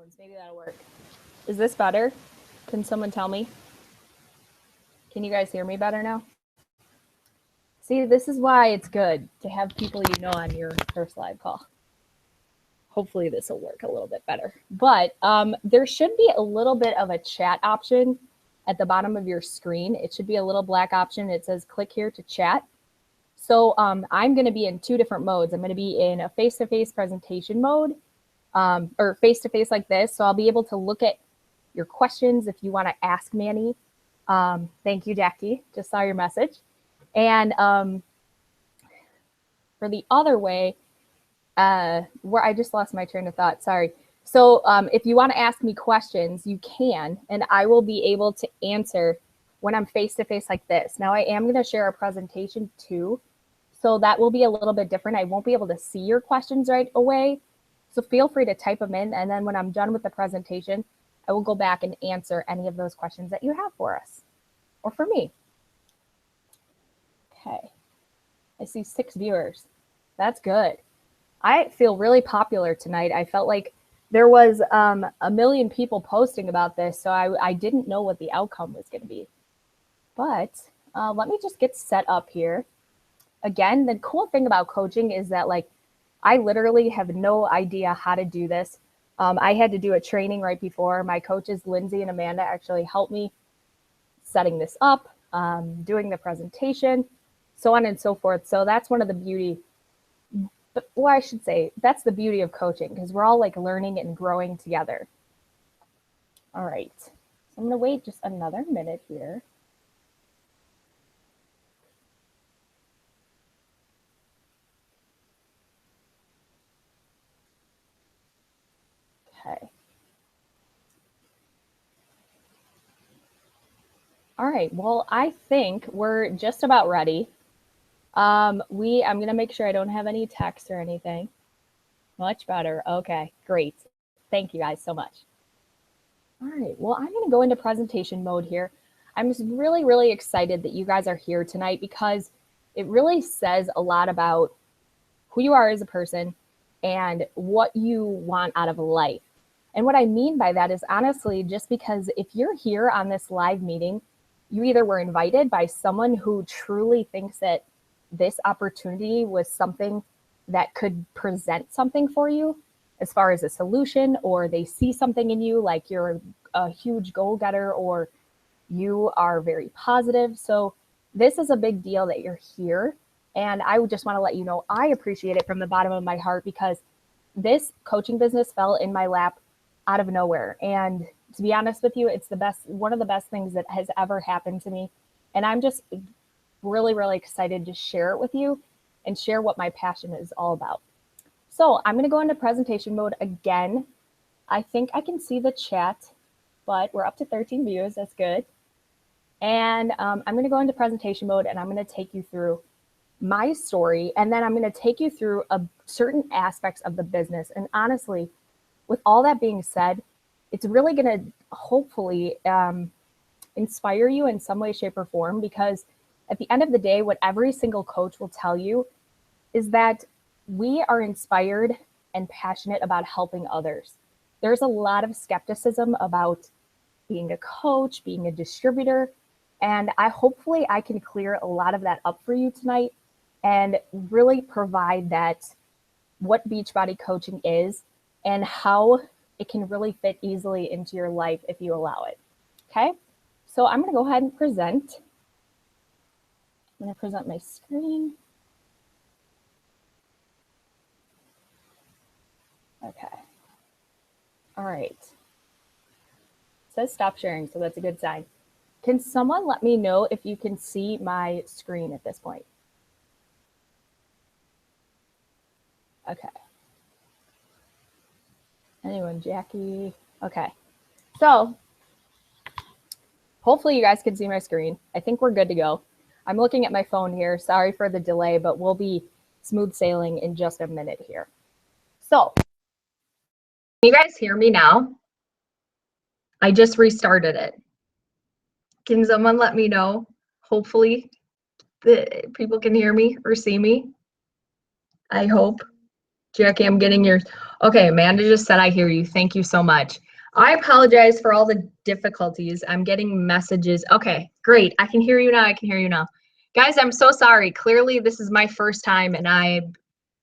headphones. Maybe that'll work. Is this better? Can someone tell me? Can you guys hear me better now? See, this is why it's good to have people you know on your first live call. Hopefully this will work a little bit better. But there should be a little bit of a chat option at the bottom of your screen. It should be a little black option. It says click here to chat. So I'm going to be in two different modes. I'm going to be in a face-to-face presentation mode or face-to-face like this. So I'll be able to look at your questions if you want to ask me any. Thank you, Jackie. Just saw your message. And for the other way, where I just lost my train of thought, sorry. So if you want to ask me questions, you can, and I will be able to answer when I'm face-to-face like this. Now I am going to share a presentation too, so that will be a little bit different. I won't be able to see your questions right away, so feel free to type them in, and then when I'm done with the presentation, I will go back and answer any of those questions that you have for us, or for me. Okay, I see 6 viewers. That's good. I feel really popular tonight. I felt like there was a million people posting about this, so I didn't know what the outcome was going to be. But let me just get set up here. Again, the cool thing about coaching is that like I literally have no idea how to do this. I had to do a training right before. My coaches, Lindsay and Amanda, actually helped me setting this up, doing the presentation, so on and so forth. So that's one of the beauty. Well, I should say that's the beauty of coaching, because we're all like learning and growing together. All right, so I'm gonna wait just another minute here. Okay. All right, well, I think we're just about ready. I'm gonna make sure I don't have any text or anything. Much better. Okay, great. Thank you guys so much. All right, well, I'm gonna go into presentation mode here. I'm just really, really excited that you guys are here tonight because it really says a lot about who you are as a person and what you want out of life. And what I mean by that is honestly, just because if you're here on this live meeting, you either were invited by someone who truly thinks that this opportunity was something that could present something for you as far as a solution, or they see something in you like you're a huge goal getter or you are very positive. So this is a big deal that you're here. And I would just want to let you know, I appreciate it from the bottom of my heart because this coaching business fell in my lap out of nowhere. And to be honest with you, it's the best, one of the best things that has ever happened to me. And I'm just really, really excited to share it with you and share what my passion is all about. So I'm going to go into presentation mode again. I think I can see the chat, but we're up to 13 views. That's good. And I'm going to go into presentation mode and I'm going to take you through my story. And then I'm going to take you through certain aspects of the business. And honestly, with all that being said, it's really going to hopefully inspire you in some way, shape, or form, because at the end of the day, what every single coach will tell you is that we are inspired and passionate about helping others. There's a lot of skepticism about being a coach, being a distributor, and hopefully I can clear a lot of that up for you tonight and really provide that what Beachbody coaching is and how it can really fit easily into your life if you allow it. Okay, so I'm going to go ahead and present. I'm going to present my screen. Okay. All right. It says stop sharing, so that's a good sign. Can someone let me know if you can see my screen at this point? Okay. Anyone? Jackie? Okay. So hopefully you guys can see my screen. I think we're good to go. I'm looking at my phone here. Sorry for the delay, but we'll be smooth sailing in just a minute here. So can you guys hear me now? I just restarted it. Can someone let me know? Hopefully people can hear me or see me. I hope. Jackie, I'm getting yours. Okay, Amanda just said, I hear you. Thank you so much. I apologize for all the difficulties. I'm getting messages. Okay, great. I can hear you now. I can hear you now. Guys, I'm so sorry. Clearly, this is my first time and I'm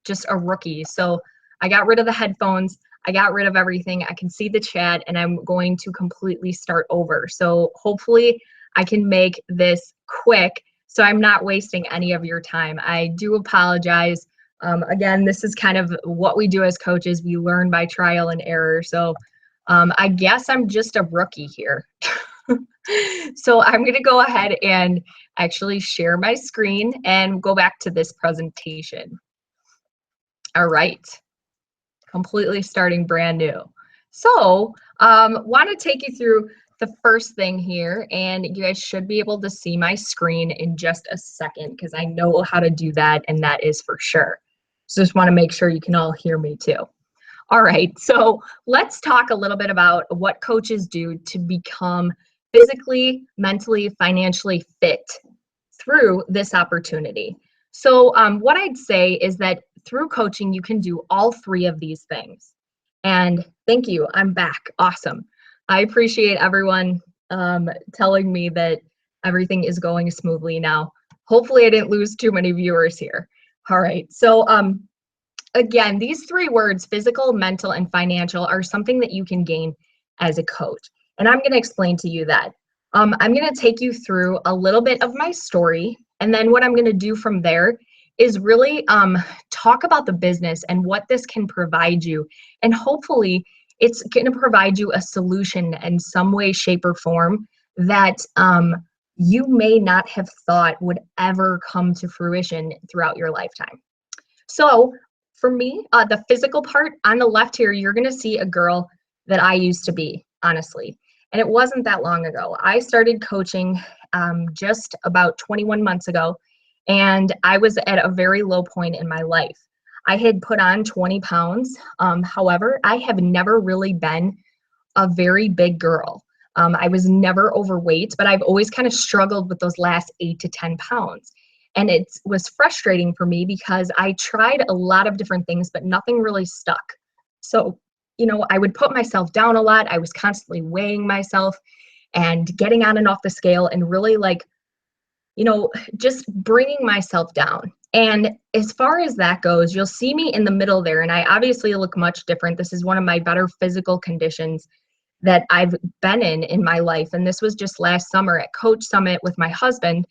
just a rookie. So I got rid of the headphones. I got rid of everything. I can see the chat and I'm going to completely start over. So hopefully I can make this quick so I'm not wasting any of your time. I do apologize. Again, this is kind of what we do as coaches. We learn by trial and error. So I guess I'm just a rookie here. So I'm going to go ahead and actually share my screen and go back to this presentation. All right, completely starting brand new. So want to take you through the first thing here, and you guys should be able to see my screen in just a second because I know how to do that, and that is for sure. So just want to make sure you can all hear me too. All right, so let's talk a little bit about what coaches do to become physically, mentally, financially fit through this opportunity. So what I'd say is that through coaching, you can do all three of these things. And thank you, I'm back, awesome. I appreciate everyone telling me that everything is going smoothly now. Hopefully I didn't lose too many viewers here. All right, so again, these three words, physical, mental, and financial, are something that you can gain as a coach. And I'm going to explain to you that. I'm going to take you through a little bit of my story. And then what I'm going to do from there is really talk about the business and what this can provide you. And hopefully it's going to provide you a solution in some way, shape, or form that you may not have thought would ever come to fruition throughout your lifetime. So for me, the physical part on the left here, you're going to see a girl that I used to be, honestly. And it wasn't that long ago. I started coaching just about 21 months ago, and I was at a very low point in my life. I had put on 20 pounds. However, I have never really been a very big girl. I was never overweight, but I've always kind of struggled with those last 8 to 10 pounds. And it was frustrating for me because I tried a lot of different things, but nothing really stuck. So, you know, I would put myself down a lot. I was constantly weighing myself and getting on and off the scale and really like, you know, just bringing myself down. And as far as that goes, you'll see me in the middle there. And I obviously look much different. This is one of my better physical conditions that I've been in my life. And this was just last summer at Coach Summit with my husband.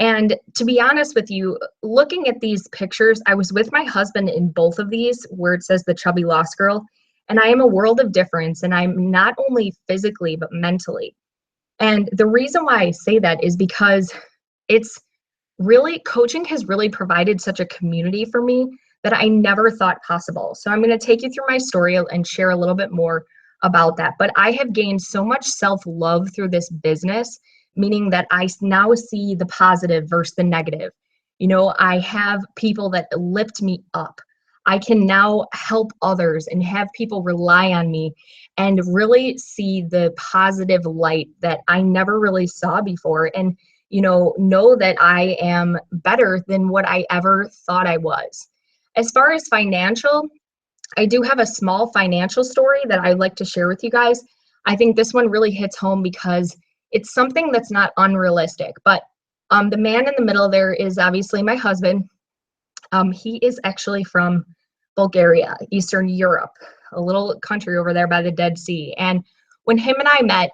And to be honest with you, looking at these pictures, I was with my husband in both of these where it says the chubby lost girl. And I am a world of difference. And I'm not only physically, but mentally. And the reason why I say that is because it's really, coaching has really provided such a community for me that I never thought possible. So I'm going to take you through my story and share a little bit more about that. But I have gained so much self-love through this business, meaning that I now see the positive versus the negative. You know, I have people that lift me up. I can now help others and have people rely on me and really see the positive light that I never really saw before. And you know that I am better than what I ever thought I was. As far as financial, I do have a small financial story that I'd like to share with you guys. I think this one really hits home because it's something that's not unrealistic. But the man in the middle there is obviously my husband. He is actually from Bulgaria, Eastern Europe, a little country over there by the Dead Sea. And when him and I met,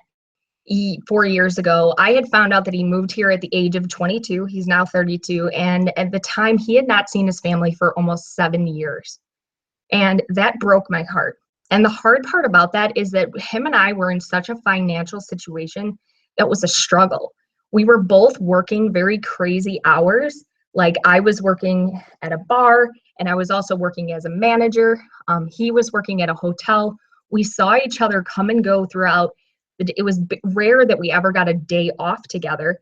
4 years ago, I had found out that he moved here at the age of 22. He's now 32. And at the time, he had not seen his family for almost 7 years. And that broke my heart. And the hard part about that is that him and I were in such a financial situation that was a struggle. We were both working very crazy hours. Like I was working at a bar and I was also working as a manager. He was working at a hotel. We saw each other come and go throughout. It was rare that we ever got a day off together.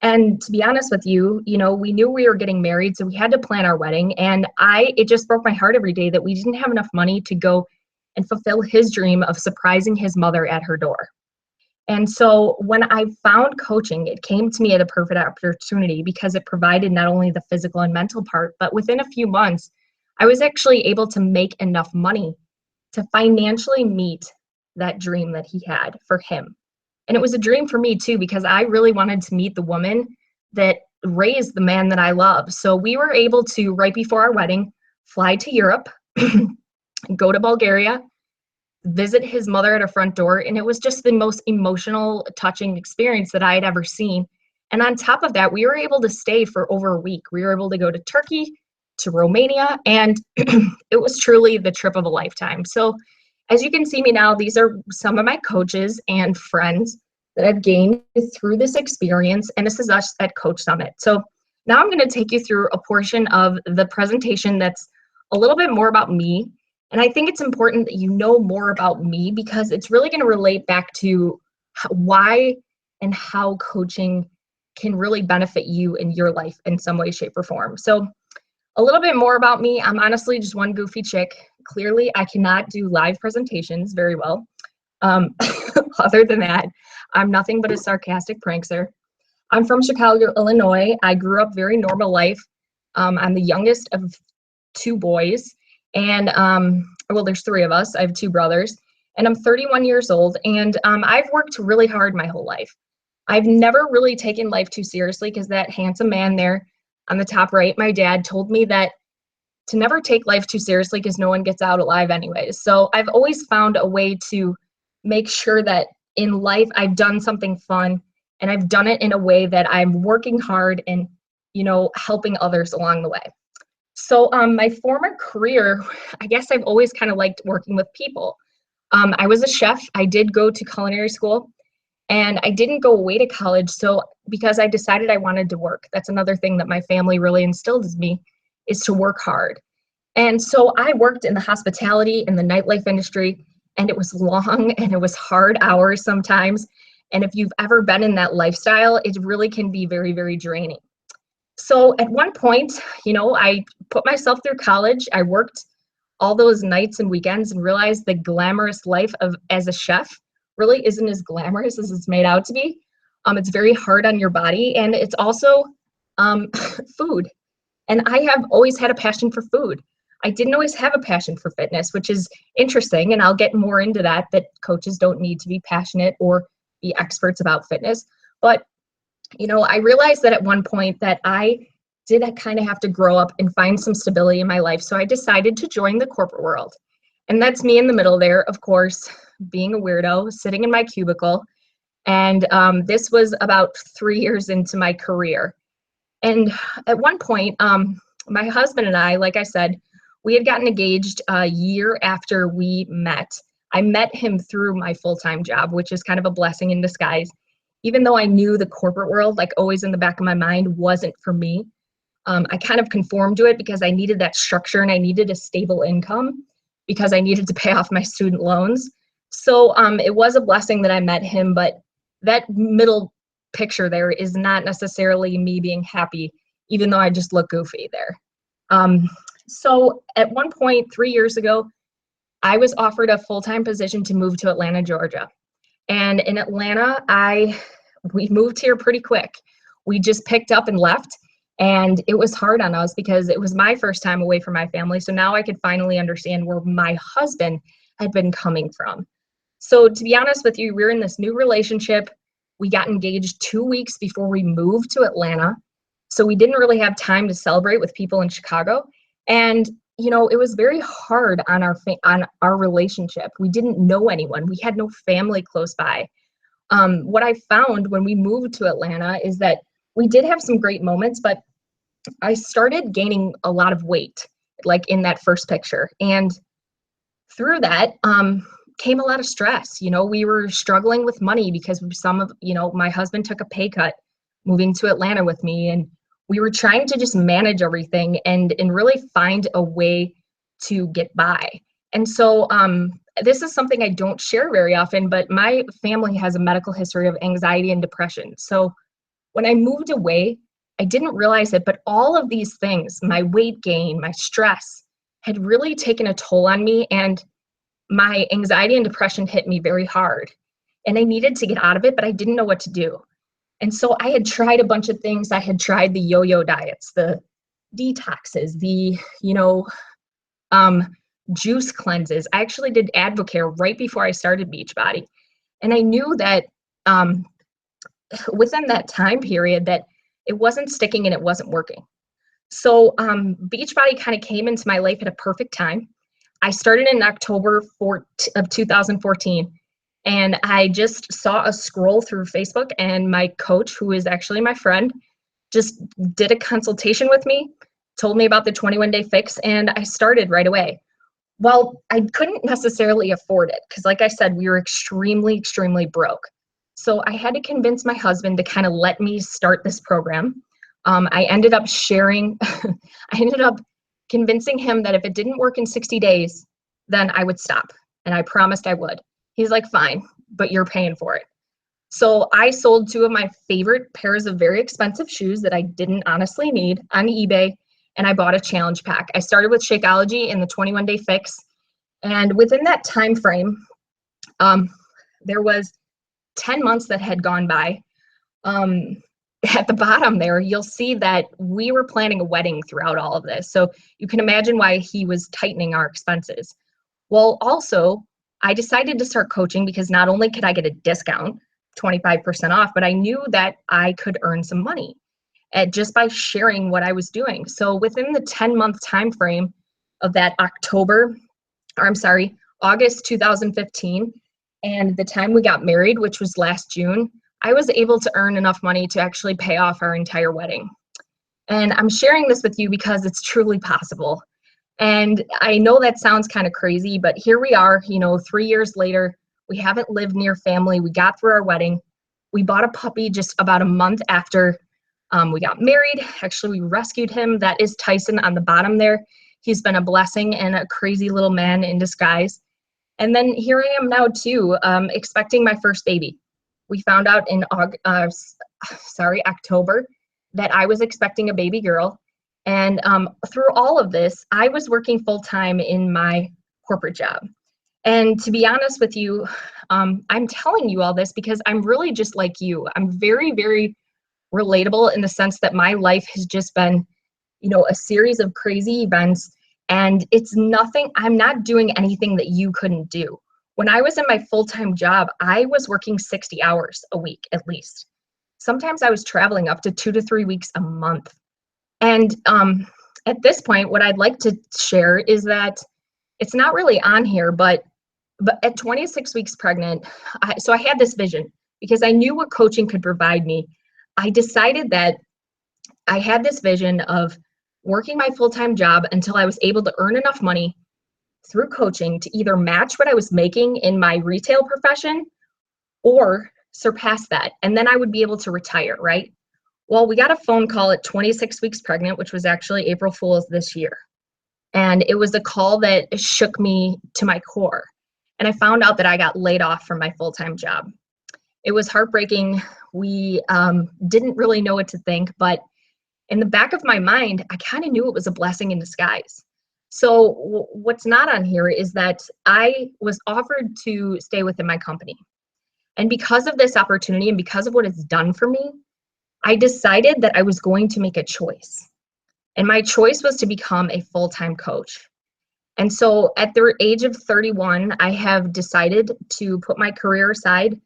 And to be honest with you, you know, we knew we were getting married, so we had to plan our wedding. And it just broke my heart every day that we didn't have enough money to go and fulfill his dream of surprising his mother at her door. And so when I found coaching, it came to me at a perfect opportunity because it provided not only the physical and mental part, but within a few months, I was actually able to make enough money to financially meet that dream that he had for him. And it was a dream for me too, because I really wanted to meet the woman that raised the man that I love. So we were able to, right before our wedding, fly to Europe, go to Bulgaria, visit his mother at her front door. And it was just the most emotional, touching experience that I had ever seen. And on top of that, we were able to stay for over a week. We were able to go to Turkey, to Romania, and it was truly the trip of a lifetime. So as you can see me now, these are some of my coaches and friends that I've gained through this experience, and this is us at Coach Summit. So now I'm going to take you through a portion of the presentation that's a little bit more about me. And I think it's important that you know more about me, because it's really going to relate back to why and how coaching can really benefit you in your life in some way, shape, or form. So a little bit more about me. I'm honestly just one goofy chick. Clearly, I cannot do live presentations very well. Other than that, I'm nothing but a sarcastic prankster. I'm from Chicago, Illinois. I grew up very normal life. I'm the youngest of 2 boys, and well, there's 3 of us. I have 2 brothers, and I'm 31 years old, and I've worked really hard my whole life. I've never really taken life too seriously, because that handsome man there on the top right, my dad, told me that to never take life too seriously because no one gets out alive anyways. So I've always found a way to make sure that in life I've done something fun, and I've done it in a way that I'm working hard and, you know, helping others along the way. So my former career, I guess I've always kind of liked working with people. I was a chef. I did go to culinary school, and I didn't go away to college. So because I decided I wanted to work, that's another thing that my family really instilled in me, is to work hard. And so I worked in the hospitality and the nightlife industry, and it was long and it was hard hours sometimes. And if you've ever been in that lifestyle, it really can be very, very draining. So at one point, you know, I put myself through college. I worked all those nights and weekends and realized the glamorous life of as a chef really isn't as glamorous as it's made out to be. It's very hard on your body, and it's also food. And I have always had a passion for food. I didn't always have a passion for fitness, which is interesting, and I'll get more into that coaches don't need to be passionate or be experts about fitness. But, you know, I realized that at one point that I did kind of have to grow up and find some stability in my life. So I decided to join the corporate world. And that's me in the middle there, of course, being a weirdo, sitting in my cubicle. And this was about 3 years into my career. And at one point, my husband and I, like I said, we had gotten engaged a year after we met. I met him through my full-time job, which is kind of a blessing in disguise. Even though I knew the corporate world, like always in the back of my mind, wasn't for me, I kind of conformed to it because I needed that structure and I needed a stable income because I needed to pay off my student loans. So it was a blessing that I met him, but that middle picture there is not necessarily me being happy, even though I just look goofy there. So at one point 3 years ago, I was offered a full-time position to move to Atlanta, Georgia. And in Atlanta, we moved here pretty quick. We just picked up and left, and it was hard on us because it was my first time away from my family. So now I could finally understand where my husband had been coming from. So to be honest with you, we're in this new relationship. We got engaged 2 weeks before we moved to Atlanta. So we didn't really have time to celebrate with people in Chicago. And, you know, it was very hard on our relationship. We didn't know anyone. We had no family close by. What I found when we moved to Atlanta is that we did have some great moments, but I started gaining a lot of weight, like in that first picture. And through that, came a lot of stress. You know, we were struggling with money because my husband took a pay cut moving to Atlanta with me, and we were trying to just manage everything and really find a way to get by. And so this is something I don't share very often, but my family has a medical history of anxiety and depression. So when I moved away, I didn't realize it, but all of these things, my weight gain, my stress, had really taken a toll on me, and my anxiety and depression hit me very hard. And I needed to get out of it, but I didn't know what to do. And so I had tried a bunch of things. I had tried the yo-yo diets, the detoxes, the, juice cleanses. I actually did Advocare right before I started Beachbody. And I knew that within that time period that it wasn't sticking and it wasn't working. So Beachbody kind of came into my life at a perfect time. I started in October of 2014, and I just saw a scroll through Facebook, and my coach, who is actually my friend, just did a consultation with me, told me about the 21-day fix, and I started right away. Well, I couldn't necessarily afford it because, like I said, we were extremely, extremely broke. So I had to convince my husband to kind of let me start this program. I ended up sharing, I ended up convincing him that if it didn't work in 60 days, then I would stop. And I promised I would. He's like, fine, but you're paying for it. So I sold two of my favorite pairs of very expensive shoes that I didn't honestly need on eBay, and I bought a challenge pack. I started with Shakeology and the 21-day fix, and within that time frame, there was 10 months that had gone by. At the bottom there, you'll see that we were planning a wedding throughout all of this. So you can imagine why he was tightening our expenses. Well, also, I decided to start coaching because not only could I get a discount, 25% off, but I knew that I could earn some money just by sharing what I was doing. So within the 10-month time frame of that August 2015, and the time we got married, which was last June, I was able to earn enough money to actually pay off our entire wedding. And I'm sharing this with you because it's truly possible. And I know that sounds kind of crazy, but here we are, 3 years later. We haven't lived near family. We got through our wedding. We bought a puppy just about a month after we got married. Actually, we rescued him. That is Tyson on the bottom there. He's been a blessing and a crazy little man in disguise. And then here I am now too, expecting my first baby. We found out in October that I was expecting a baby girl. And through all of this, I was working full-time in my corporate job. And to be honest with you, I'm telling you all this because I'm really just like you. I'm very, very relatable in the sense that my life has just been, a series of crazy events. And it's nothing, I'm not doing anything that you couldn't do. When I was in my full-time job, I was working 60 hours a week at least. Sometimes I was traveling up to 2 to 3 weeks a month. And at this point, what I'd like to share is that it's not really on here, but at 26 weeks pregnant, so I had this vision because I knew what coaching could provide me. I decided that I had this vision of working my full-time job until I was able to earn enough money through coaching to either match what I was making in my retail profession or surpass that. And then I would be able to retire, right? Well, we got a phone call at 26 weeks pregnant, which was actually April Fool's this year. And it was a call that shook me to my core. And I found out that I got laid off from my full-time job. It was heartbreaking. We didn't really know what to think, but in the back of my mind, I kind of knew it was a blessing in disguise. So what's not on here is that I was offered to stay within my company. And because of this opportunity and because of what it's done for me, I decided that I was going to make a choice. And my choice was to become a full-time coach. And so at the age of 31, I have decided to put my career aside,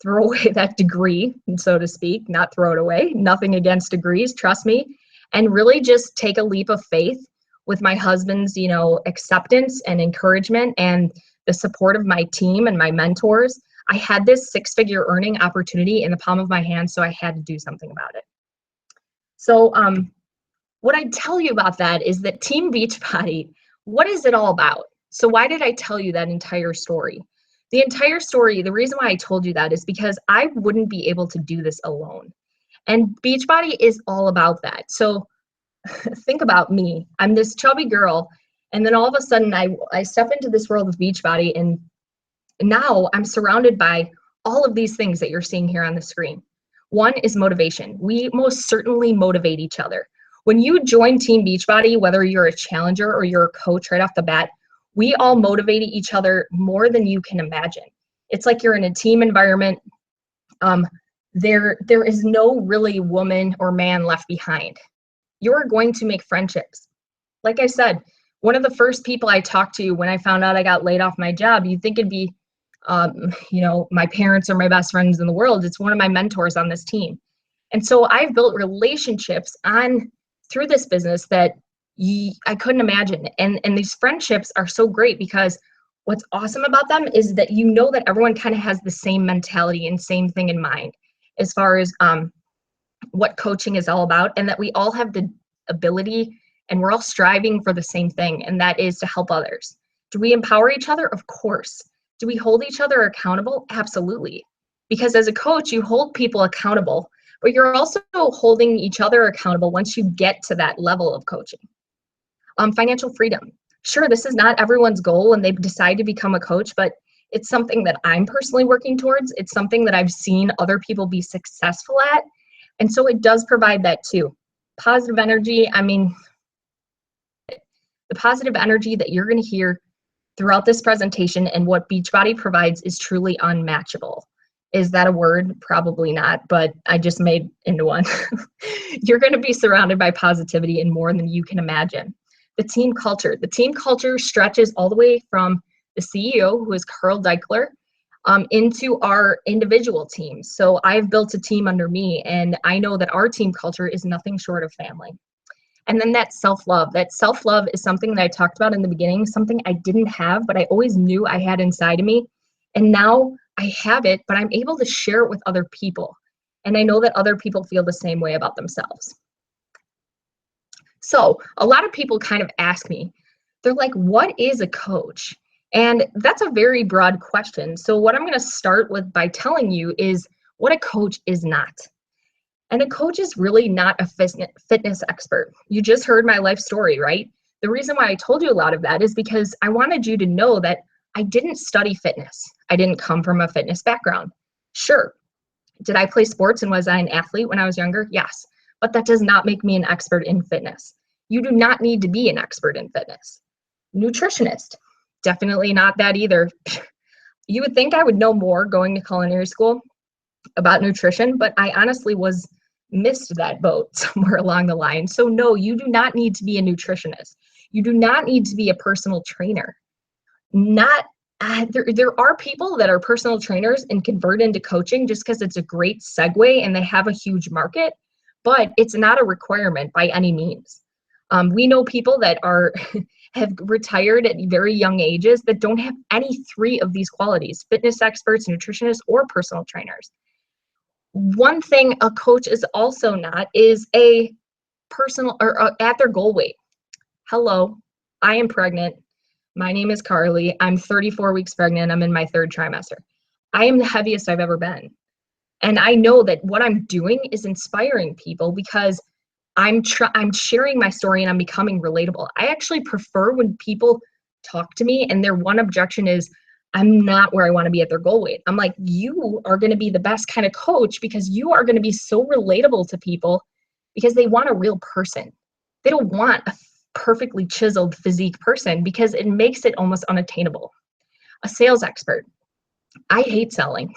throw away that degree, so to speak, not throw it away, nothing against degrees, trust me, and really just take a leap of faith with my husband's, acceptance and encouragement and the support of my team and my mentors. I had this 6-figure earning opportunity in the palm of my hand, so I had to do something about it. So what I tell you about that is that Team Beachbody, what is it all about? So why did I tell you that entire story? The entire story, the reason why I told you that is because I wouldn't be able to do this alone. And Beachbody is all about that. So think about me. I'm this chubby girl, and then all of a sudden I step into this world of Beachbody, and now I'm surrounded by all of these things that you're seeing here on the screen. One is motivation. We most certainly motivate each other. When you join Team Beachbody, whether you're a challenger or you're a coach right off the bat, we all motivate each other more than you can imagine. It's like you're in a team environment. There is no really woman or man left behind. You're going to make friendships. Like I said, One of the first people I talked to when I found out I got laid off my job, you'd think it'd be, my parents are my best friends in the world. It's one of my mentors on this team. And so I've built relationships on through this business that I couldn't imagine. And these friendships are so great because what's awesome about them is that you know that everyone kind of has the same mentality and same thing in mind as far as what coaching is all about, and that we all have the ability and we're all striving for the same thing, and that is to help others. Do we empower each other? Of course. Do we hold each other accountable? Absolutely. Because as a coach, you hold people accountable, but you're also holding each other accountable once you get to that level of coaching. Financial freedom. Sure, this is not everyone's goal when they decide to become a coach, but it's something that I'm personally working towards. It's something that I've seen other people be successful at. And so it does provide that too. Positive energy, I mean, the positive energy that you're going to hear throughout this presentation and what Beachbody provides is truly unmatchable. Is that a word? Probably not, but I just made into one. You're going to be surrounded by positivity and more than you can imagine. The team culture. The team culture stretches all the way from the CEO, who is Carl Deichler, into our individual teams. So I've built a team under me, and I know that our team culture is nothing short of family. And then that self-love. That self-love is something that I talked about in the beginning, something I didn't have, but I always knew I had inside of me. And now I have it, but I'm able to share it with other people. And I know that other people feel the same way about themselves. So a lot of people kind of ask me, they're like, what is a coach? And that's a very broad question. So what I'm going to start with by telling you is what a coach is not. And a coach is really not a fitness expert. You just heard my life story, right? The reason why I told you a lot of that is because I wanted you to know that I didn't study fitness. I didn't come from a fitness background. Sure. Did I play sports and was I an athlete when I was younger? Yes. But that does not make me an expert in fitness. You do not need to be an expert in fitness. Nutritionist, definitely not that either. You would think I would know more going to culinary school about nutrition, but I honestly missed that boat somewhere along the line. So no, you do not need to be a nutritionist. You do not need to be a personal trainer. There are people that are personal trainers and convert into coaching just because it's a great segue and they have a huge market, but it's not a requirement by any means. We know people that have retired at very young ages that don't have any three of these qualities: fitness experts, nutritionists, or personal trainers. One thing a coach is also not is a personal or at their goal weight. Hello, I am pregnant. My name is Carly. I'm 34 weeks pregnant. I'm in my third trimester. I am the heaviest I've ever been. And I know that what I'm doing is inspiring people because I'm sharing my story and I'm becoming relatable. I actually prefer when people talk to me and their one objection is, I'm not where I want to be at their goal weight. I'm like, you are going to be the best kind of coach because you are going to be so relatable to people because they want a real person. They don't want a perfectly chiseled physique person because it makes it almost unattainable. A sales expert. I hate selling.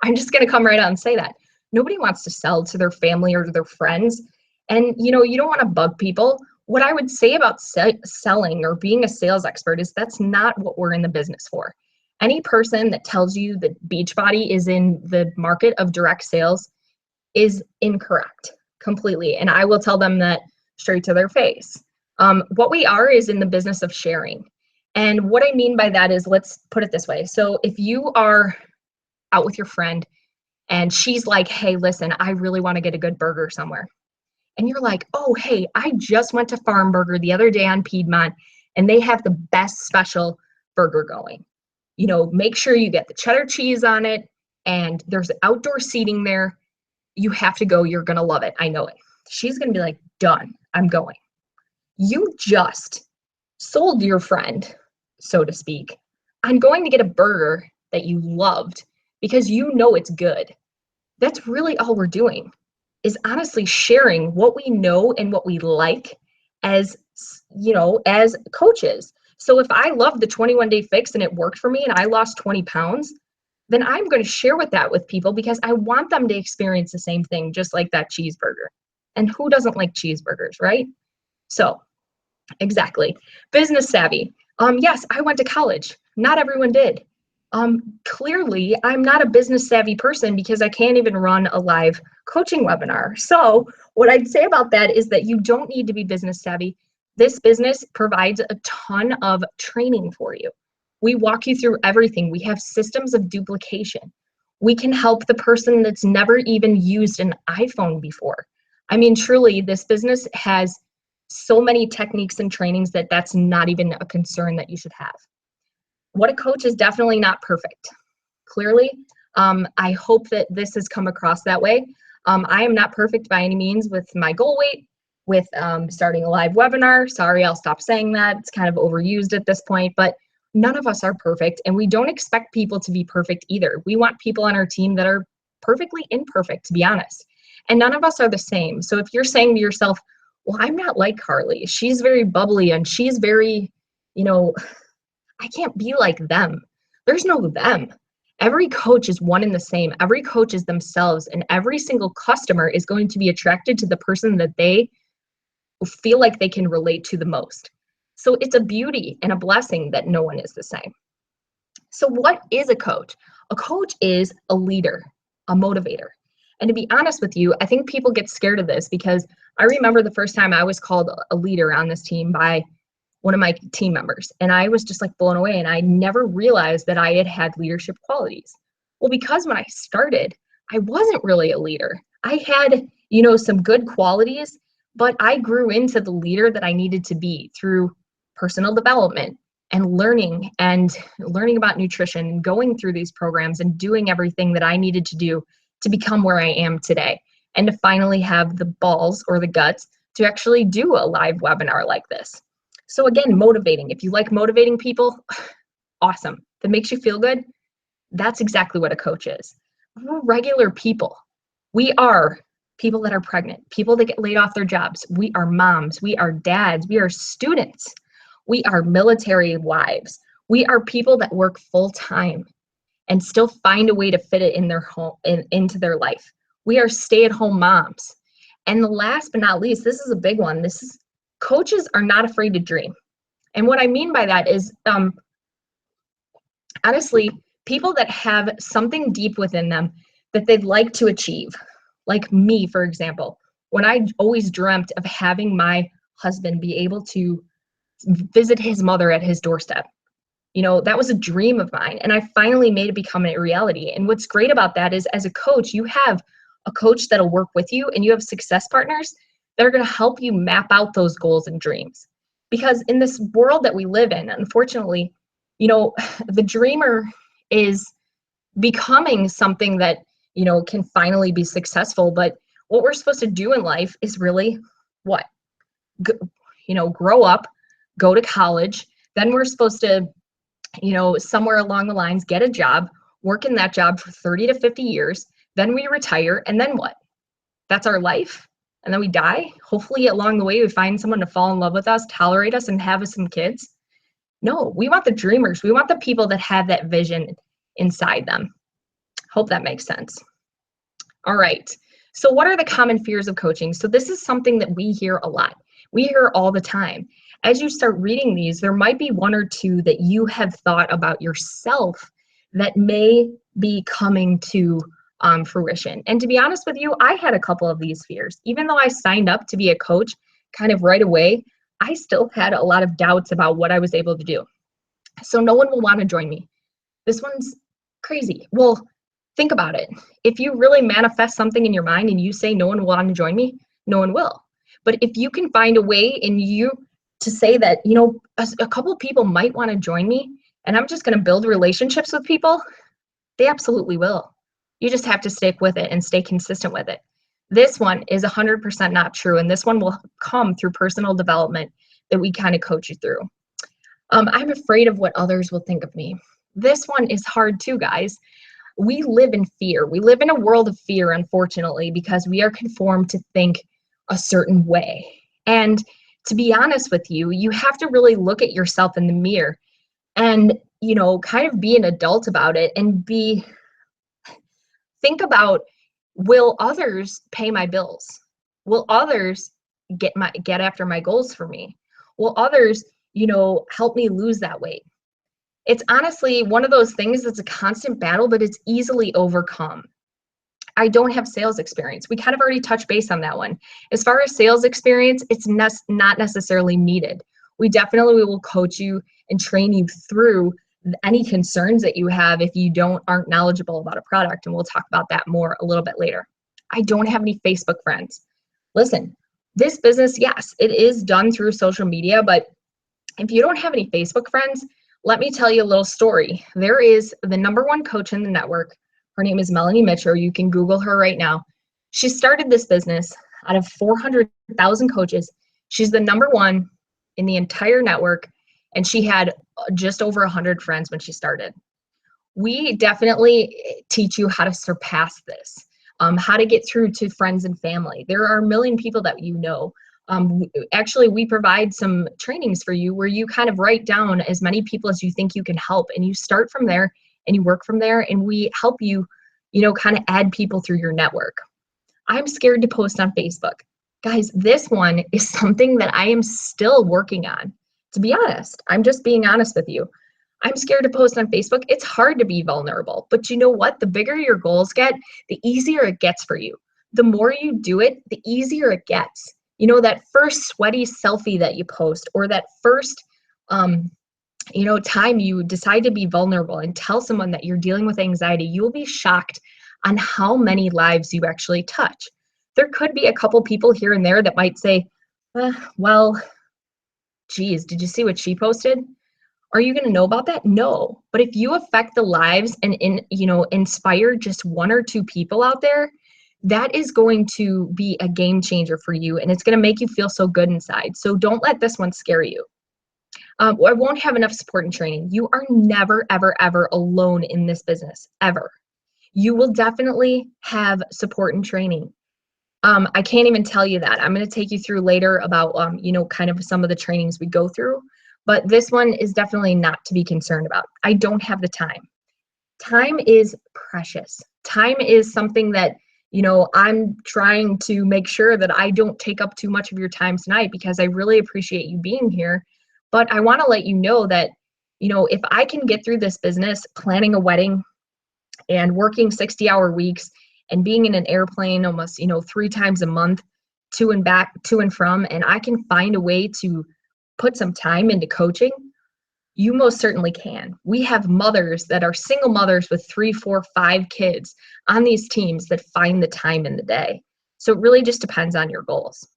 I'm just going to come right out and say that. Nobody wants to sell to their family or to their friends. And you don't want to bug people. What I would say about selling or being a sales expert is that's not what we're in the business for. Any person that tells you that Beachbody is in the market of direct sales is incorrect completely. And I will tell them that straight to their face. What we are is in the business of sharing. And what I mean by that is, let's put it this way. So if you are out with your friend and she's like, hey, listen, I really want to get a good burger somewhere. And you're like, oh, hey, I just went to Farm Burger the other day on Piedmont and they have the best special burger going. Make sure you get the cheddar cheese on it and there's outdoor seating there. You have to go. You're going to love it. I know it. She's going to be like, done. I'm going. You just sold your friend, so to speak, on going to get a burger that you loved because you know it's good. That's really all we're doing, is honestly sharing what we know and what we like as coaches. So if I love the 21-day fix and it worked for me and I lost 20 pounds, then I'm going to share that with people because I want them to experience the same thing, just like that cheeseburger. And who doesn't like cheeseburgers, right? So Exactly. Business savvy. Yes, I went to college. Not everyone did. Clearly, I'm not a business savvy person because I can't even run a live coaching webinar. So, what I'd say about that is that you don't need to be business savvy. This business provides a ton of training for you. We walk you through everything. We have systems of duplication. We can help the person that's never even used an iPhone before. I mean, truly, this business has so many techniques and trainings that that's not even a concern that you should have. What a coach is definitely not perfect. Clearly, I hope that this has come across that way. I am not perfect by any means with my goal weight, with starting a live webinar. Sorry, I'll stop saying that. It's kind of overused at this point, but none of us are perfect, and we don't expect people to be perfect either. We want people on our team that are perfectly imperfect, to be honest. And none of us are the same. So if you're saying to yourself, well, I'm not like Carly. She's very bubbly and she's very, you know, I can't be like them. There's no them. Every coach is one and the same. Every coach is themselves, and every single customer is going to be attracted to the person that they feel like they can relate to the most. So it's a beauty and a blessing that no one is the same. So what is a coach? A coach is a leader, a motivator. And to be honest with you, I think people get scared of this because I remember the first time I was called a leader on this team by one of my team members, and I was just like blown away, and I never realized that I had leadership qualities. Well, because when I started, I wasn't really a leader. I had, some good qualities, but I grew into the leader that I needed to be through personal development and learning about nutrition, going through these programs and doing everything that I needed to do to become where I am today, and to finally have the balls or the guts to actually do a live webinar like this. So again, motivating. If you like motivating people, awesome. If it makes you feel good, that's exactly what a coach is. We're regular people. We are people that are pregnant, people that get laid off their jobs. We are moms. We are dads. We are students. We are military wives. We are people that work full time and still find a way to fit it in their home, into their life. We are stay-at-home moms. And the last but not least, this is a big one. Coaches are not afraid to dream. And what I mean by that is, honestly, people that have something deep within them that they'd like to achieve. Like me, for example, when I always dreamt of having my husband be able to visit his mother at his doorstep. That was a dream of mine, and I finally made it become a reality. And what's great about that is, as a coach, you have a coach that'll work with you, and you have success partners that are going to help you map out those goals and dreams. Because in this world that we live in, unfortunately, the dreamer is becoming something that, can finally be successful. But what we're supposed to do in life is really what? Grow up, go to college. Then we're supposed to, somewhere along the lines, get a job, work in that job for 30 to 50 years. Then we retire. And then what? That's our life. And then we die. Hopefully along the way, we find someone to fall in love with us, tolerate us, and have us some kids. No, we want the dreamers. We want the people that have that vision inside them. Hope that makes sense. All right. So what are the common fears of coaching? So this is something that we hear a lot. We hear all the time. As you start reading these, there might be one or two that you have thought about yourself that may be coming to fruition. And to be honest with you, I had a couple of these fears. Even though I signed up to be a coach kind of right away, I still had a lot of doubts about what I was able to do. So no one will want to join me. This one's crazy. Well, think about it. If you really manifest something in your mind and you say no one will want to join me, no one will. But if you can find a way in you to say that, a couple of people might want to join me and I'm just going to build relationships with people, they absolutely will. You just have to stick with it and stay consistent with it. This one is 100% not true. And this one will come through personal development that we kind of coach you through. I'm afraid of what others will think of me. This one is hard too, guys. We live in fear. We live in a world of fear, unfortunately, because we are conformed to think a certain way. And to be honest with you, you have to really look at yourself in the mirror and, kind of be an adult about it and think about, will others pay my bills? Will others get after my goals for me? Well, others, help me lose that weight. It's honestly one of those things that's a constant battle, but it's easily overcome. I don't have sales experience. We kind of already touched base on that one. As far as sales experience, it's not necessarily needed. We definitely will coach you and train you through any concerns that you have if you aren't knowledgeable about a product, and we'll talk about that more a little bit later. I don't have any Facebook friends. Listen, this business, yes, it is done through social media, but if you don't have any Facebook friends, let me tell you a little story. There is the #1 coach in the network. Her name is Melanie Mitchell. You can Google her right now. She started this business out of 400,000 coaches. She's the #1 in the entire network, and she had just over 100 friends when she started. We definitely teach you how to surpass this, how to get through to friends and family. There are a million people that you know. Actually, we provide some trainings for you where you kind of write down as many people as you think you can help, and you start from there and you work from there, and we help you, kind of add people through your network. I'm scared to post on Facebook. Guys, this one is something that I am still working on. To be honest, I'm just being honest with you. I'm scared to post on Facebook. It's hard to be vulnerable, but you know what? The bigger your goals get, the easier it gets for you. The more you do it, the easier it gets. That first sweaty selfie that you post, or that first, time you decide to be vulnerable and tell someone that you're dealing with anxiety, you'll be shocked on how many lives you actually touch. There could be a couple people here and there that might say, well, geez, did you see what she posted? Are you going to know about that? No. But if you affect the lives and inspire just one or two people out there, that is going to be a game changer for you, and it's going to make you feel so good inside. So don't let this one scare you. I won't have enough support and training. You are never, ever, ever alone in this business, ever. You will definitely have support and training. I can't even tell you that. I'm going to take you through later about, kind of some of the trainings we go through. But this one is definitely not to be concerned about. I don't have the time. Time is precious. Time is something that, I'm trying to make sure that I don't take up too much of your time tonight, because I really appreciate you being here. But I want to let you know that, if I can get through this business, planning a wedding and working 60-hour weeks and being in an airplane almost, 3 times a month to and back, to and from, and I can find a way to put some time into coaching, you most certainly can. We have mothers that are single mothers with 3, 4, 5 kids on these teams that find the time in the day. So it really just depends on your goals.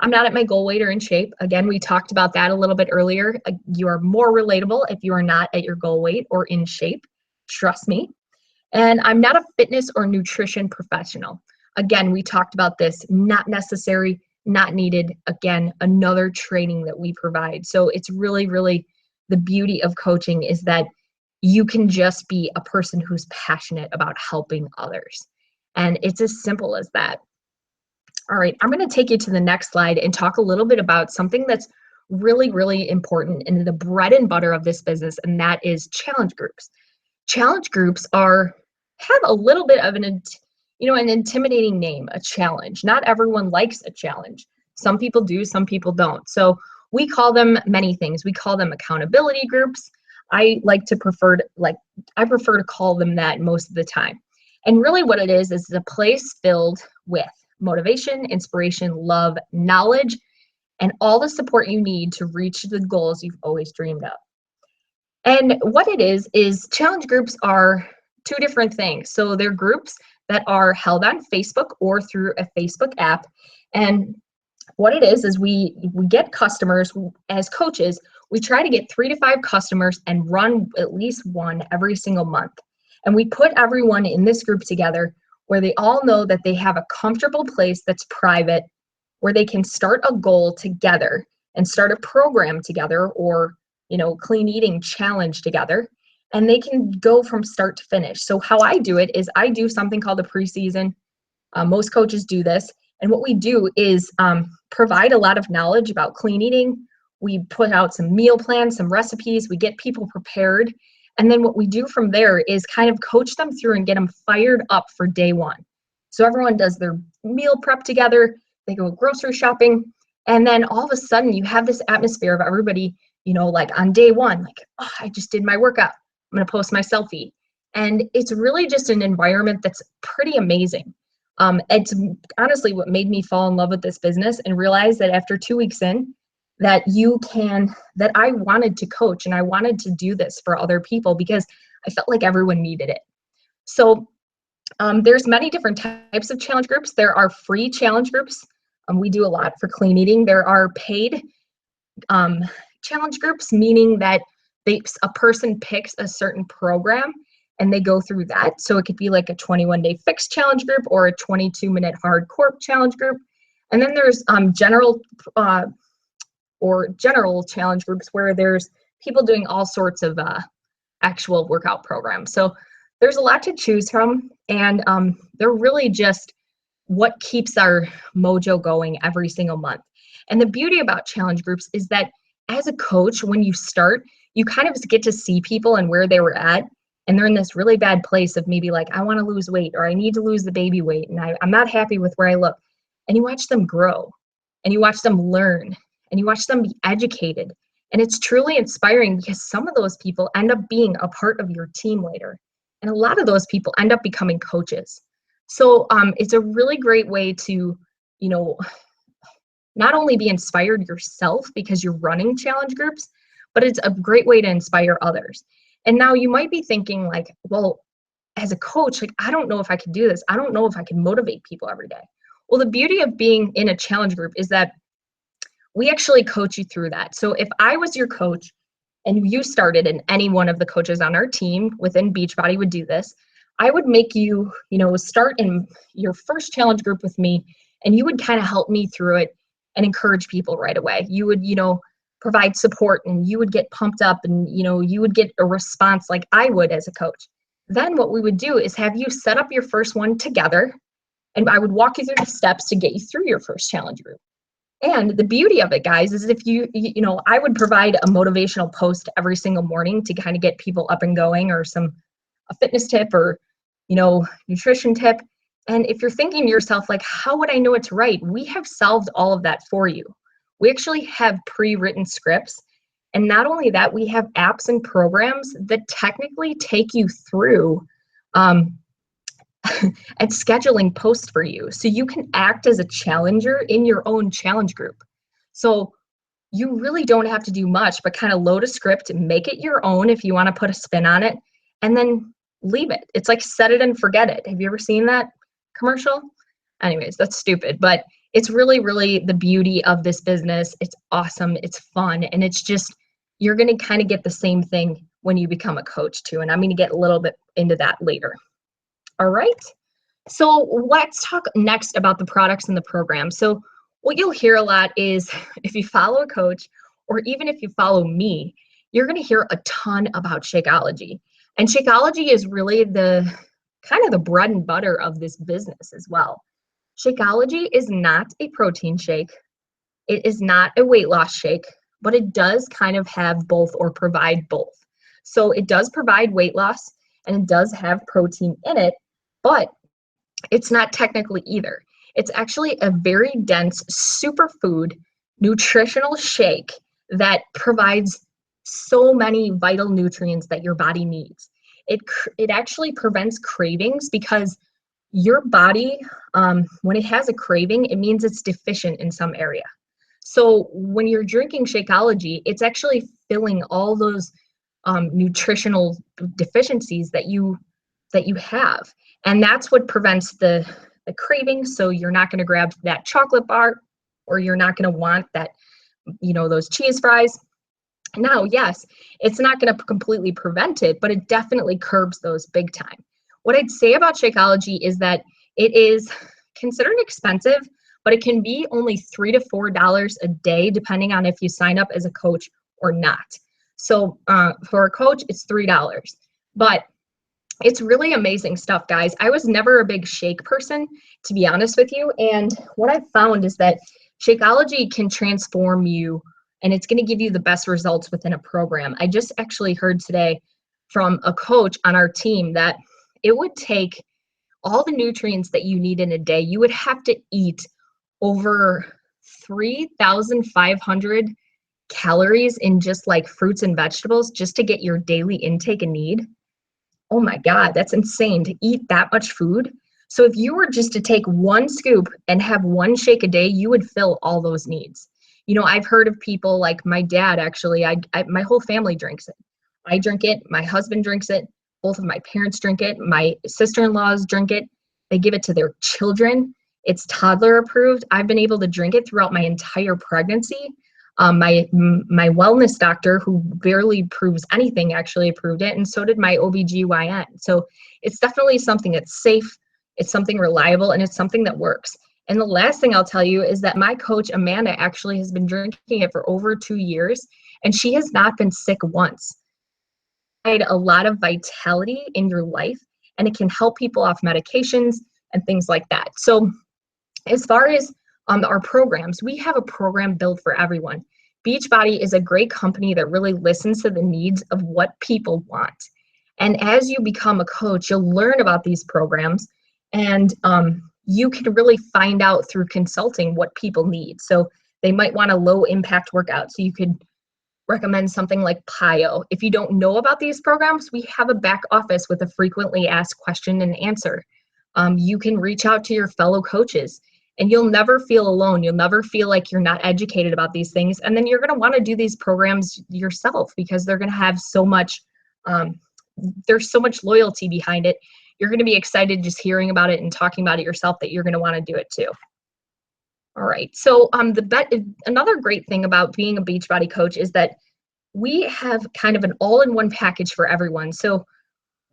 I'm not at my goal weight or in shape. Again, we talked about that a little bit earlier. You are more relatable if you are not at your goal weight or in shape. Trust me. And I'm not a fitness or nutrition professional. Again, we talked about this, not necessary, not needed. Again, another training that we provide. So it's really, really the beauty of coaching is that you can just be a person who's passionate about helping others. And it's as simple as that. All right, I'm going to take you to the next slide and talk a little bit about something that's really, really important in the bread and butter of this business, and that is challenge groups. Challenge groups have a little bit of an intimidating name, a challenge. Not everyone likes a challenge. Some people do, some people don't. So we call them many things. We call them accountability groups. I prefer to call them that most of the time. And really what it is a place filled with motivation, inspiration, love, knowledge, and all the support you need to reach the goals you've always dreamed of. And what it is challenge groups are 2 different things. So they're groups that are held on Facebook or through a Facebook app. And what it is we get customers as coaches. We try to get 3 to 5 customers and run at least one every single month. And we put everyone in this group together where they all know that they have a comfortable place that's private, where they can start a goal together and start a program together, or clean eating challenge together, and they can go from start to finish. So how I do it is I do something called a preseason. Most coaches do this. And what we do is provide a lot of knowledge about clean eating. We put out some meal plans, some recipes. We get people prepared. And then what we do from there is kind of coach them through and get them fired up for day one. So everyone does their meal prep together. They go grocery shopping. And then all of a sudden you have this atmosphere of everybody, like on day one, like, oh, I just did my workout. I'm going to post my selfie. And it's really just an environment that's pretty amazing. It's honestly what made me fall in love with this business and realize that after 2 weeks in, that I wanted to coach and I wanted to do this for other people because I felt like everyone needed it. So there's many different types of challenge groups. There are free challenge groups. We do a lot for clean eating. There are paid um, challenge groups, meaning that a person picks a certain program and they go through that. So it could be like a 21-day fixed challenge group or a 22-minute hardcore challenge group. And then there's general challenge groups where there's people doing all sorts of actual workout programs. So there's a lot to choose from, and they're really just what keeps our mojo going every single month. And the beauty about challenge groups is that as a coach, when you start, you kind of get to see people and where they were at, and they're in this really bad place of maybe like, I want to lose weight, or I need to lose the baby weight, and I'm not happy with where I look. And you watch them grow, and you watch them learn, and you watch them be educated. And it's truly inspiring because some of those people end up being a part of your team later. And a lot of those people end up becoming coaches. So it's a really great way to, not only be inspired yourself because you're running challenge groups, but it's a great way to inspire others. And now you might be thinking like, well, as a coach, like, I don't know if I can do this. I don't know if I can motivate people every day. Well, the beauty of being in a challenge group is that we actually coach you through that. So if I was your coach and you started, and any one of the coaches on our team within Beachbody would do this, I would make you, start in your first challenge group with me, and you would kind of help me through it and encourage people right away. You would, provide support, and you would get pumped up, and, you would get a response like I would as a coach. Then what we would do is have you set up your first one together, and I would walk you through the steps to get you through your first challenge group. And the beauty of it, guys, is if I would provide a motivational post every single morning to kind of get people up and going, or a fitness tip, or, nutrition tip. And if you're thinking to yourself, like, how would I know what to write? We have solved all of that for you. We actually have pre-written scripts. And not only that, we have apps and programs that technically take you through and scheduling posts for you. So you can act as a challenger in your own challenge group. So you really don't have to do much, but kind of load a script and make it your own if you want to put a spin on it, and then leave it. It's like set it and forget it. Have you ever seen that commercial? Anyways, that's stupid, but it's really, really the beauty of this business. It's awesome. It's fun. And it's just, you're going to kind of get the same thing when you become a coach too. And I'm going to get a little bit into that later. All right. So let's talk next about the products and the program. So what you'll hear a lot is if you follow a coach, or even if you follow me, you're going to hear a ton about Shakeology. And Shakeology is really the kind of the bread and butter of this business as well. Shakeology is not a protein shake. It is not a weight loss shake, but it does kind of have both, or provide both. So it does provide weight loss, and it does have protein in it, but it's not technically either. It's actually a very dense superfood nutritional shake that provides so many vital nutrients that your body needs. It actually prevents cravings, because your body, when it has a craving, it means it's deficient in some area. So when you're drinking Shakeology, it's actually filling all those nutritional deficiencies that you have. And that's what prevents the craving. So you're not going to grab that chocolate bar, or you're not going to want that, those cheese fries. Now, yes, it's not going to completely prevent it, but it definitely curbs those big time. What I'd say about Shakeology is that it is considered expensive, but it can be only $3 to $4 a day, depending on if you sign up as a coach or not. So for a coach, it's $3. But it's really amazing stuff, guys. I was never a big shake person, to be honest with you. And what I've found is that Shakeology can transform you, and it's going to give you the best results within a program. I just actually heard today from a coach on our team that it would take all the nutrients that you need in a day. You would have to eat over 3,500 calories in just like fruits and vegetables just to get your daily intake and need. Oh my God, that's insane to eat that much food. So if you were just to take one scoop and have one shake a day, you would fill all those needs. You know, I've heard of people like my dad, actually, my whole family drinks it. I drink it, my husband drinks it, both of my parents drink it, my sister-in-laws drink it. They give it to their children. It's toddler approved. I've been able to drink it throughout my entire pregnancy. My wellness doctor, who barely proves anything, actually approved it, and so did my OBGYN. So it's definitely something that's safe, it's something reliable, and it's something that works. And the last thing I'll tell you is that my coach, Amanda, actually has been drinking it for over 2 years, and she has not been sick once. A lot of vitality in your life, and it can help people off medications and things like that. So as far as our programs, we have a program built for everyone. Beachbody is a great company that really listens to the needs of what people want. And as you become a coach, you'll learn about these programs, and you can really find out through consulting what people need. So they might want a low impact workout, so you could recommend something like PIO. If you don't know about these programs, we have a back office with a frequently asked question and answer. You can reach out to your fellow coaches, and you'll never feel alone. You'll never feel like you're not educated about these things. And then you're going to want to do these programs yourself because they're going to have so much, there's so much loyalty behind it. You're going to be excited just hearing about it and talking about it yourself that you're going to want to do it too. All right. So another great thing about being a Beachbody coach is that we have kind of an all-in-one package for everyone. So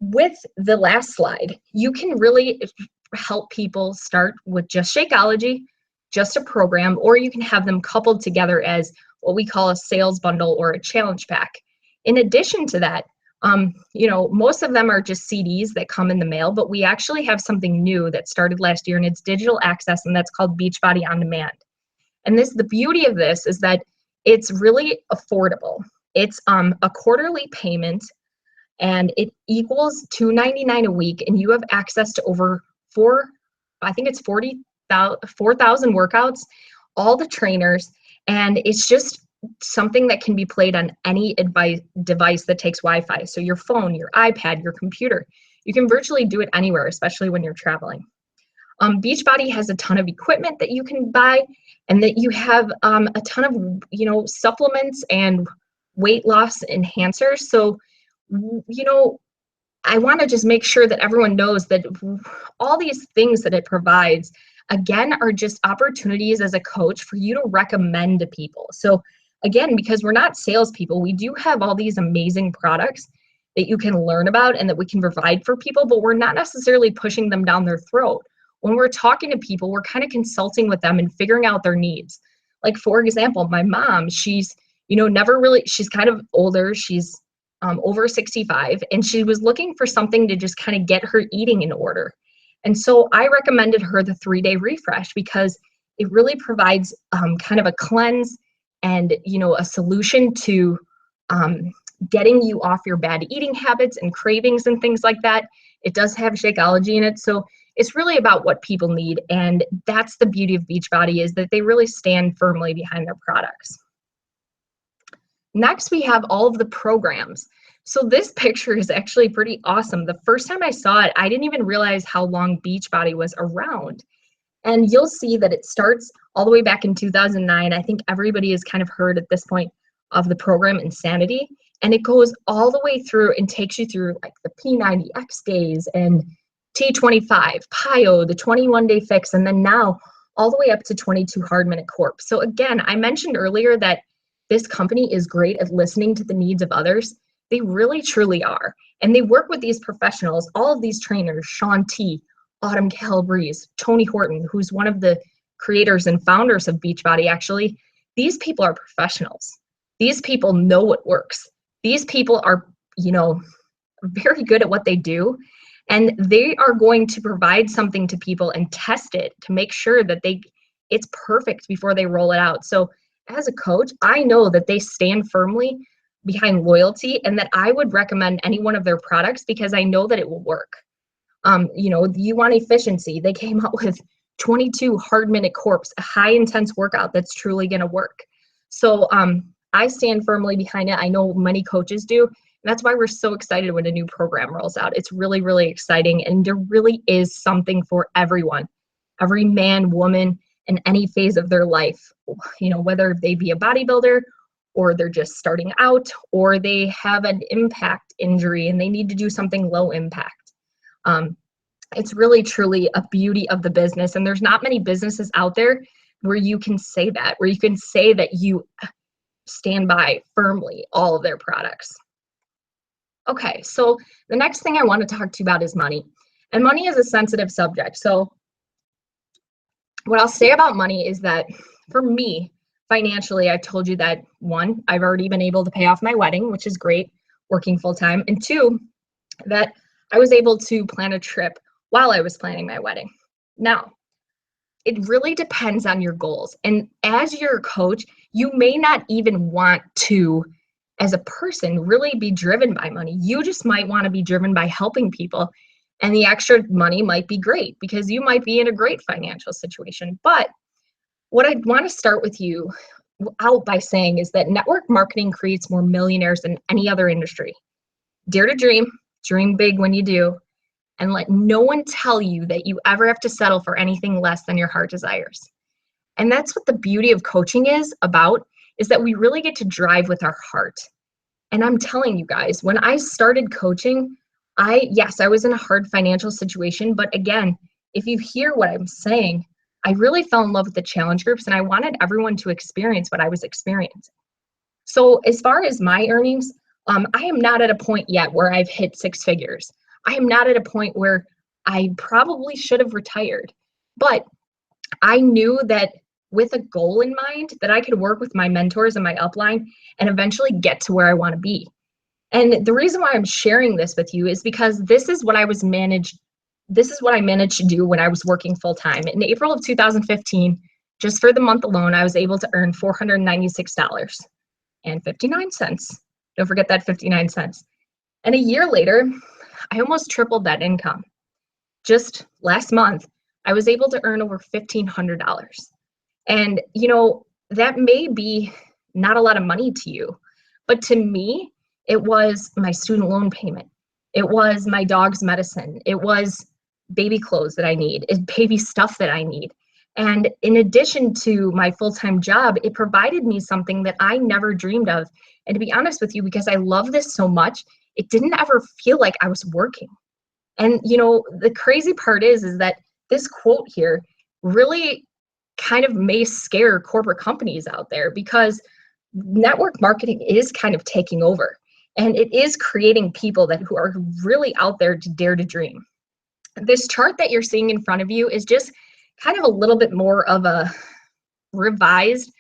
with the last slide, you can really help people start with just Shakeology, just a program, or you can have them coupled together as what we call a sales bundle or a challenge pack. In addition to that, you know, most of them are just CDs that come in the mail, but we actually have something new that started last year, and it's digital access, and that's called Beachbody On Demand. And the beauty of this is that it's really affordable. It's a quarterly payment, and it equals $299 a week, and you have access to over 4,000 workouts, all the trainers, and it's just something that can be played on any device that takes Wi-Fi. So your phone, your iPad, your computer, you can virtually do it anywhere, especially when you're traveling. Beachbody has a ton of equipment that you can buy, and that you have a ton of, you know, supplements and weight loss enhancers. So, you know, I want to just make sure that everyone knows that all these things that it provides, again, are just opportunities as a coach for you to recommend to people. So again, because we're not salespeople, we do have all these amazing products that you can learn about and that we can provide for people, but we're not necessarily pushing them down their throat. When we're talking to people, we're kind of consulting with them and figuring out their needs. Like, for example, my mom, she's, you know, she's kind of older. She's over 65, and she was looking for something to just kind of get her eating in order. And so I recommended her the 3-day refresh because it really provides kind of a cleanse and, you know, a solution to getting you off your bad eating habits and cravings and things like that. It does have Shakeology in it. So it's really about what people need. And that's the beauty of Beachbody, is that they really stand firmly behind their products. Next, we have all of the programs. So this picture is actually pretty awesome. The first time I saw it, I didn't even realize how long Beachbody was around. And you'll see that it starts all the way back in 2009. I think everybody has kind of heard at this point of the program Insanity. And it goes all the way through and takes you through like the P90X days and T25, PIO, the 21-day fix, and then now all the way up to 22 hard minute corp. So again, I mentioned earlier that this company is great at listening to the needs of others. They really, truly are. And they work with these professionals, all of these trainers, Shaun T, Autumn Calabrese, Tony Horton, who's one of the creators and founders of Beachbody, actually. These people are professionals. These people know what works. These people are, you know, very good at what they do. And they are going to provide something to people and test it to make sure that it's perfect before they roll it out. So as a coach, I know that they stand firmly behind loyalty, and that I would recommend any one of their products because I know that it will work. You know, you want efficiency. They came out with 22 hard minute corps, a high intense workout that's truly going to work. So I stand firmly behind it. I know many coaches do. And that's why we're so excited when a new program rolls out. It's really, really exciting. And there really is something for everyone, every man, woman, in any phase of their life, whether they be a bodybuilder or they're just starting out or they have an impact injury and they need to do something low impact. It's really, truly a beauty of the business. And there's not many businesses out there where you can say that, where you can say that you stand by firmly all of their products. Okay, so the next thing I want to talk to you about is money. And money is a sensitive subject. So what I'll say about money is that for me, financially, I've told you that one, I've already been able to pay off my wedding, which is great, working full time. And two, that I was able to plan a trip while I was planning my wedding. Now, it really depends on your goals. And as your coach, you may not even want to, as a person, really be driven by money. You just might want to be driven by helping people. And the extra money might be great because you might be in a great financial situation. But what I want to start with you out by saying is that network marketing creates more millionaires than any other industry. Dare to dream big when you do, and let no one tell you that you ever have to settle for anything less than your heart desires. And that's what the beauty of coaching is about, is that we really get to drive with our heart. And I'm telling you guys, when I started coaching, I was in a hard financial situation, but again, if you hear what I'm saying, I really fell in love with the challenge groups and I wanted everyone to experience what I was experiencing. So as far as my earnings, I am not at a point yet where I've hit six figures. I am not at a point where I probably should have retired, but I knew that with a goal in mind that I could work with my mentors and my upline and eventually get to where I want to be. And the reason why I'm sharing this with you is because this is what I managed to do when I was working full time. In April of 2015, just for the month alone, I was able to earn $496.59. Don't forget that 59 cents. And a year later, I almost tripled that income. Just last month, I was able to earn over $1,500. And, that may be not a lot of money to you, but to me, it was my student loan payment. It was my dog's medicine. It was baby clothes that I need. It's baby stuff that I need. And in addition to my full-time job, it provided me something that I never dreamed of. And to be honest with you, because I love this so much, it didn't ever feel like I was working. And, the crazy part is that this quote here really kind of may scare corporate companies out there because network marketing is kind of taking over and it is creating people who are really out there to dare to dream. This chart that you're seeing in front of you is just kind of a little bit more of a revised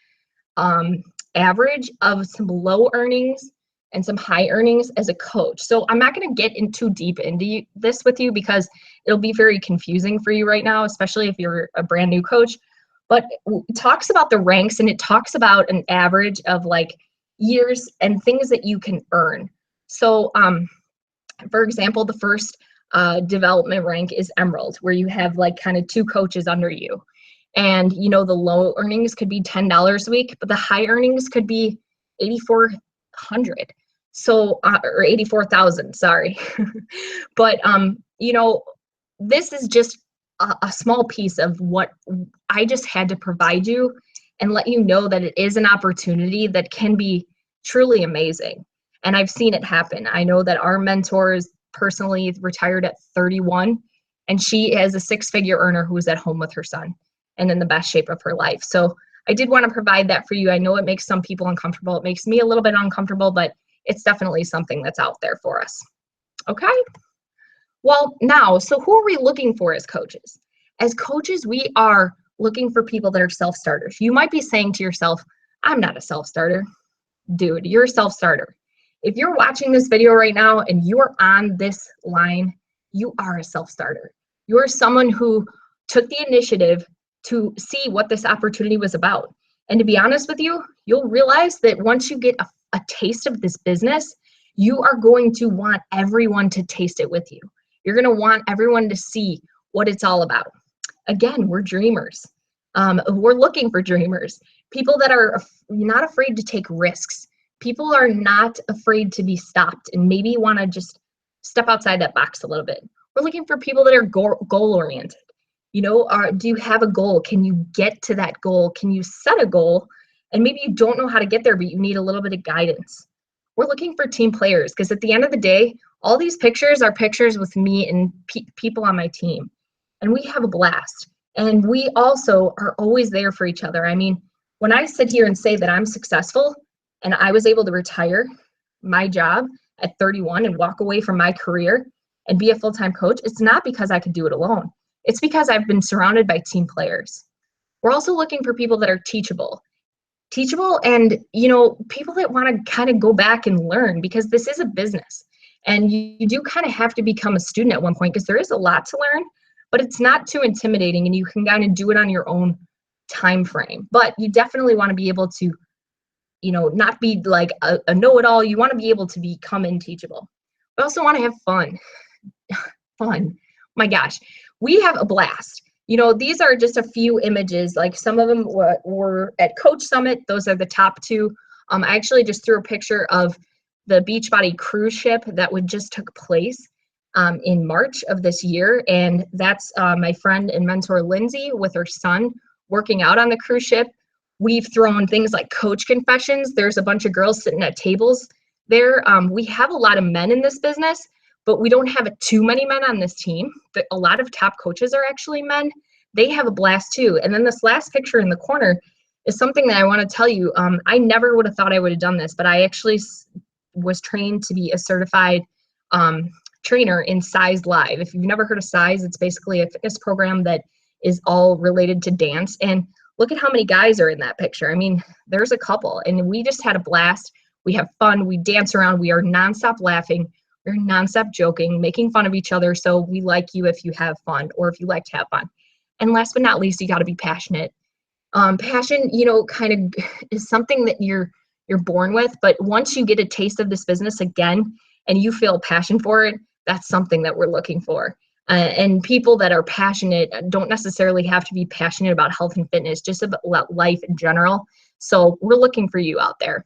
average of some low earnings and some high earnings as a coach. So I'm not going to get in too deep into this with you because it'll be very confusing for you right now, especially if you're a brand new coach. But it talks about the ranks and it talks about an average of like years and things that you can earn. So for example, the first development rank is Emerald, where you have like kind of two coaches under you. And, the low earnings could be $10 a week, but the high earnings could be $8,400. So, or 84,000, sorry. But, this is just a small piece of what I just had to provide you and let you know that it is an opportunity that can be truly amazing. And I've seen it happen. I know that our mentor is personally retired at 31, and she is a six-figure earner who is at home with her son and in the best shape of her life. So I did want to provide that for you. I know it makes some people uncomfortable. It makes me a little bit uncomfortable, but it's definitely something that's out there for us. Okay? Well, now, so who are we looking for as coaches? As coaches, we are looking for people that are self-starters. You might be saying to yourself, I'm not a self-starter. Dude, you're a self-starter. If you're watching this video right now and you are on this line, you are a self-starter. You're someone who took the initiative to see what this opportunity was about. And to be honest with you, you'll realize that once you get a taste of this business, you are going to want everyone to taste it with you. You're going to want everyone to see what it's all about. again, we're dreamers. We're looking for dreamers, people that are not afraid to take risks. People are not afraid to be stopped and maybe want to just step outside that box a little bit. We're looking for people that are goal oriented. Do you have a goal? Can you get to that goal? Can you set a goal? And maybe you don't know how to get there, but you need a little bit of guidance. We're looking for team players because at the end of the day, all these pictures are pictures with me and people on my team. And we have a blast. And we also are always there for each other. I mean, when I sit here and say that I'm successful and I was able to retire my job at 31 and walk away from my career and be a full-time coach, it's not because I could do it alone. It's because I've been surrounded by team players. We're also looking for people that are teachable and people that want to kind of go back and learn, because this is a business and you do kind of have to become a student at one point because there is a lot to learn, but it's not too intimidating and you can kind of do it on your own time frame. But you definitely want to be able to not be like a know-it-all. You want to be able to become teachable. We also want to have fun. Fun. My gosh, we have a blast. These are just a few images. Like some of them were at Coach Summit. Those are the top two. I actually just threw a picture of the Beachbody cruise ship that just took place in March of this year. And that's my friend and mentor, Lindsay, with her son working out on the cruise ship. We've thrown things like coach confessions. There's a bunch of girls sitting at tables there. We have a lot of men in this business, but we don't have too many men on this team. A lot of top coaches are actually men. They have a blast too. And then this last picture in the corner is something that I want to tell you. I never would have thought I would have done this, but I actually was trained to be a certified trainer in Size Live. If you've never heard of Size, it's basically a fitness program that is all related to dance. And look at how many guys are in that picture. I mean, there's a couple, and we just had a blast. We have fun. We dance around. We are nonstop laughing. We're nonstop joking, making fun of each other. So we like you if you have fun or if you like to have fun. And last but not least, you got to be passionate. Passion, kind of is something that you're born with. But once you get a taste of this business again and you feel passion for it, that's something that we're looking for. And people that are passionate don't necessarily have to be passionate about health and fitness, just about life in general. So we're looking for you out there.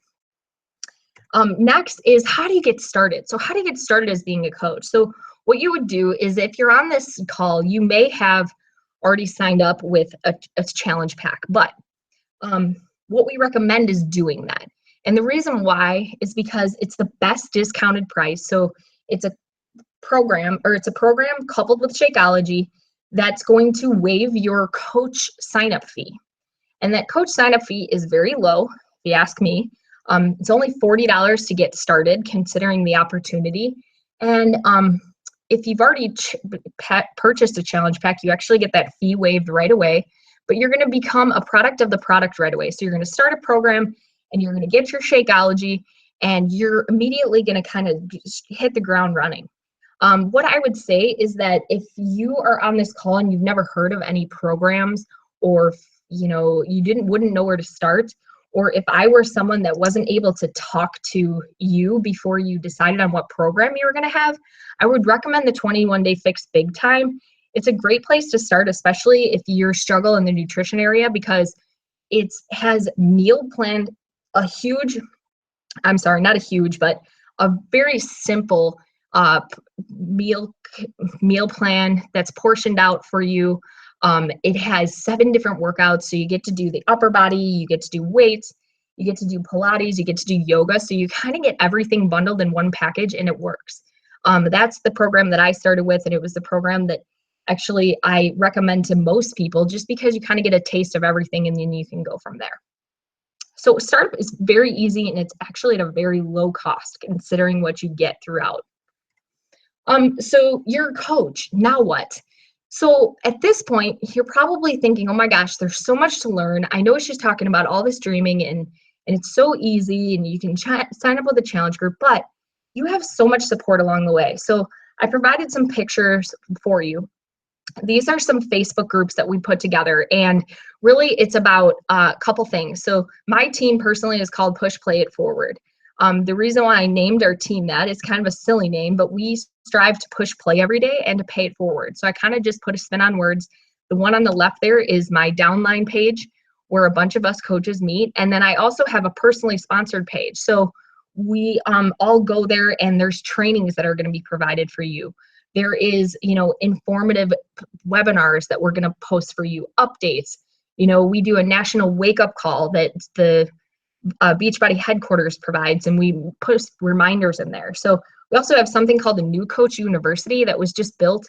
Next is, how do you get started? So how do you get started as being a coach? So what you would do is, if you're on this call, you may have already signed up with a challenge pack, but what we recommend is doing that. And the reason why is because it's the best discounted price. So it's a program coupled with Shakeology that's going to waive your coach sign-up fee. And that coach sign-up fee is very low, if you ask me. It's only $40 to get started, considering the opportunity. And if you've already purchased a challenge pack, you actually get that fee waived right away. But you're going to become a product of the product right away. So you're going to start a program and you're going to get your Shakeology and you're immediately going to kind of hit the ground running. What I would say is that if you are on this call and you've never heard of any programs, or you wouldn't know where to start, or if I were someone that wasn't able to talk to you before you decided on what program you were going to have, I would recommend the 21 Day Fix big time. It's a great place to start, especially if you're struggling in the nutrition area, because it has meal planned a very simple meal plan that's portioned out for you. It has 7 different workouts. So you get to do the upper body, you get to do weights, you get to do Pilates, you get to do yoga. So you kind of get everything bundled in one package, and it works. That's the program that I started with, and it was the program that actually I recommend to most people, just because you kind of get a taste of everything and then you can go from there. So startup is very easy, and it's actually at a very low cost considering what you get throughout. So you're a coach, now what? So at this point, you're probably thinking, oh my gosh, there's so much to learn. I know she's talking about all this dreaming and it's so easy and you can sign up with a challenge group, but you have so much support along the way. So I provided some pictures for you. These are some Facebook groups that we put together, and really it's about a couple things. So my team personally is called Push Play It Forward. The reason why I named our team that is kind of a silly name, but we strive to push play every day and to pay it forward. So I kind of just put a spin on words. The one on the left there is my downline page where a bunch of us coaches meet. And then I also have a personally sponsored page. So we all go there, and there's trainings that are going to be provided for you. There is, informative webinars that we're going to post for you, updates. We do a national wake up call that the Beachbody headquarters provides, and we post reminders in there. So we also have something called the New Coach University that was just built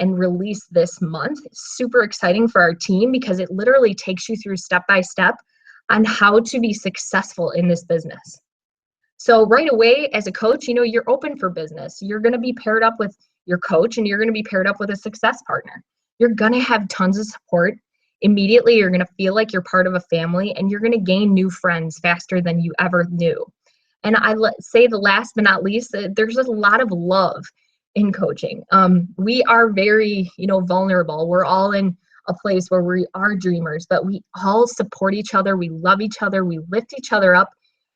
and released this month. It's super exciting for our team because it literally takes you through step by step on how to be successful in this business. So right away as a coach, you're open for business. You're going to be paired up with your coach, and you're going to be paired up with a success partner. You're going to have tons of support. Immediately, you're going to feel like you're part of a family, and you're going to gain new friends faster than you ever knew. And say the last but not least, there's a lot of love in coaching. We are very, vulnerable. We're all in a place where we are dreamers, but we all support each other. We love each other. We lift each other up.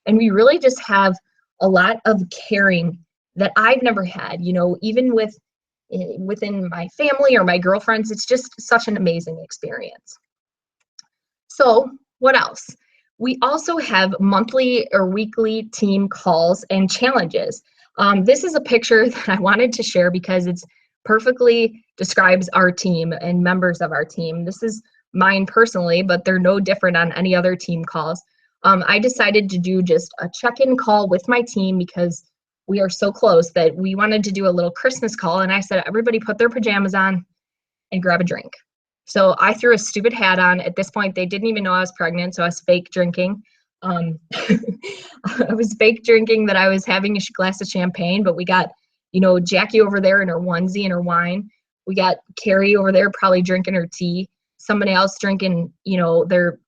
And we really just have a lot of caring that I've never had, even within my family or my girlfriends. It's just such an amazing experience. So what else? We also have monthly or weekly team calls and challenges. This is a picture that I wanted to share because it's perfectly describes our team and members of our team. This is mine personally, but they're no different on any other team calls. I decided to do just a check-in call with my team because we are so close that we wanted to do a little Christmas call. And I said, everybody put their pajamas on and grab a drink. So I threw a stupid hat on. At this point, they didn't even know I was pregnant, so I was fake drinking. I was fake drinking that I was having a glass of champagne, but we got, Jackie over there in her onesie and her wine. We got Carrie over there probably drinking her tea. Somebody else drinking, their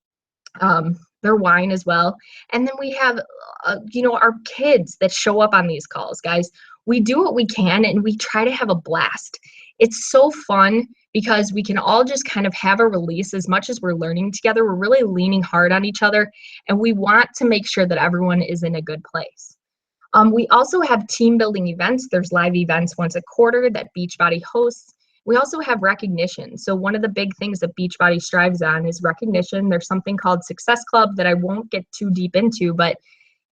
wine as well. And then we have, our kids that show up on these calls, guys. We do what we can, and we try to have a blast. It's so fun because we can all just kind of have a release. As much as we're learning together, we're really leaning hard on each other, and we want to make sure that everyone is in a good place. We also have team building events. There's live events once a quarter that Beachbody hosts. We also have recognition. So one of the big things that Beachbody strives on is recognition. There's something called Success Club that I won't get too deep into, but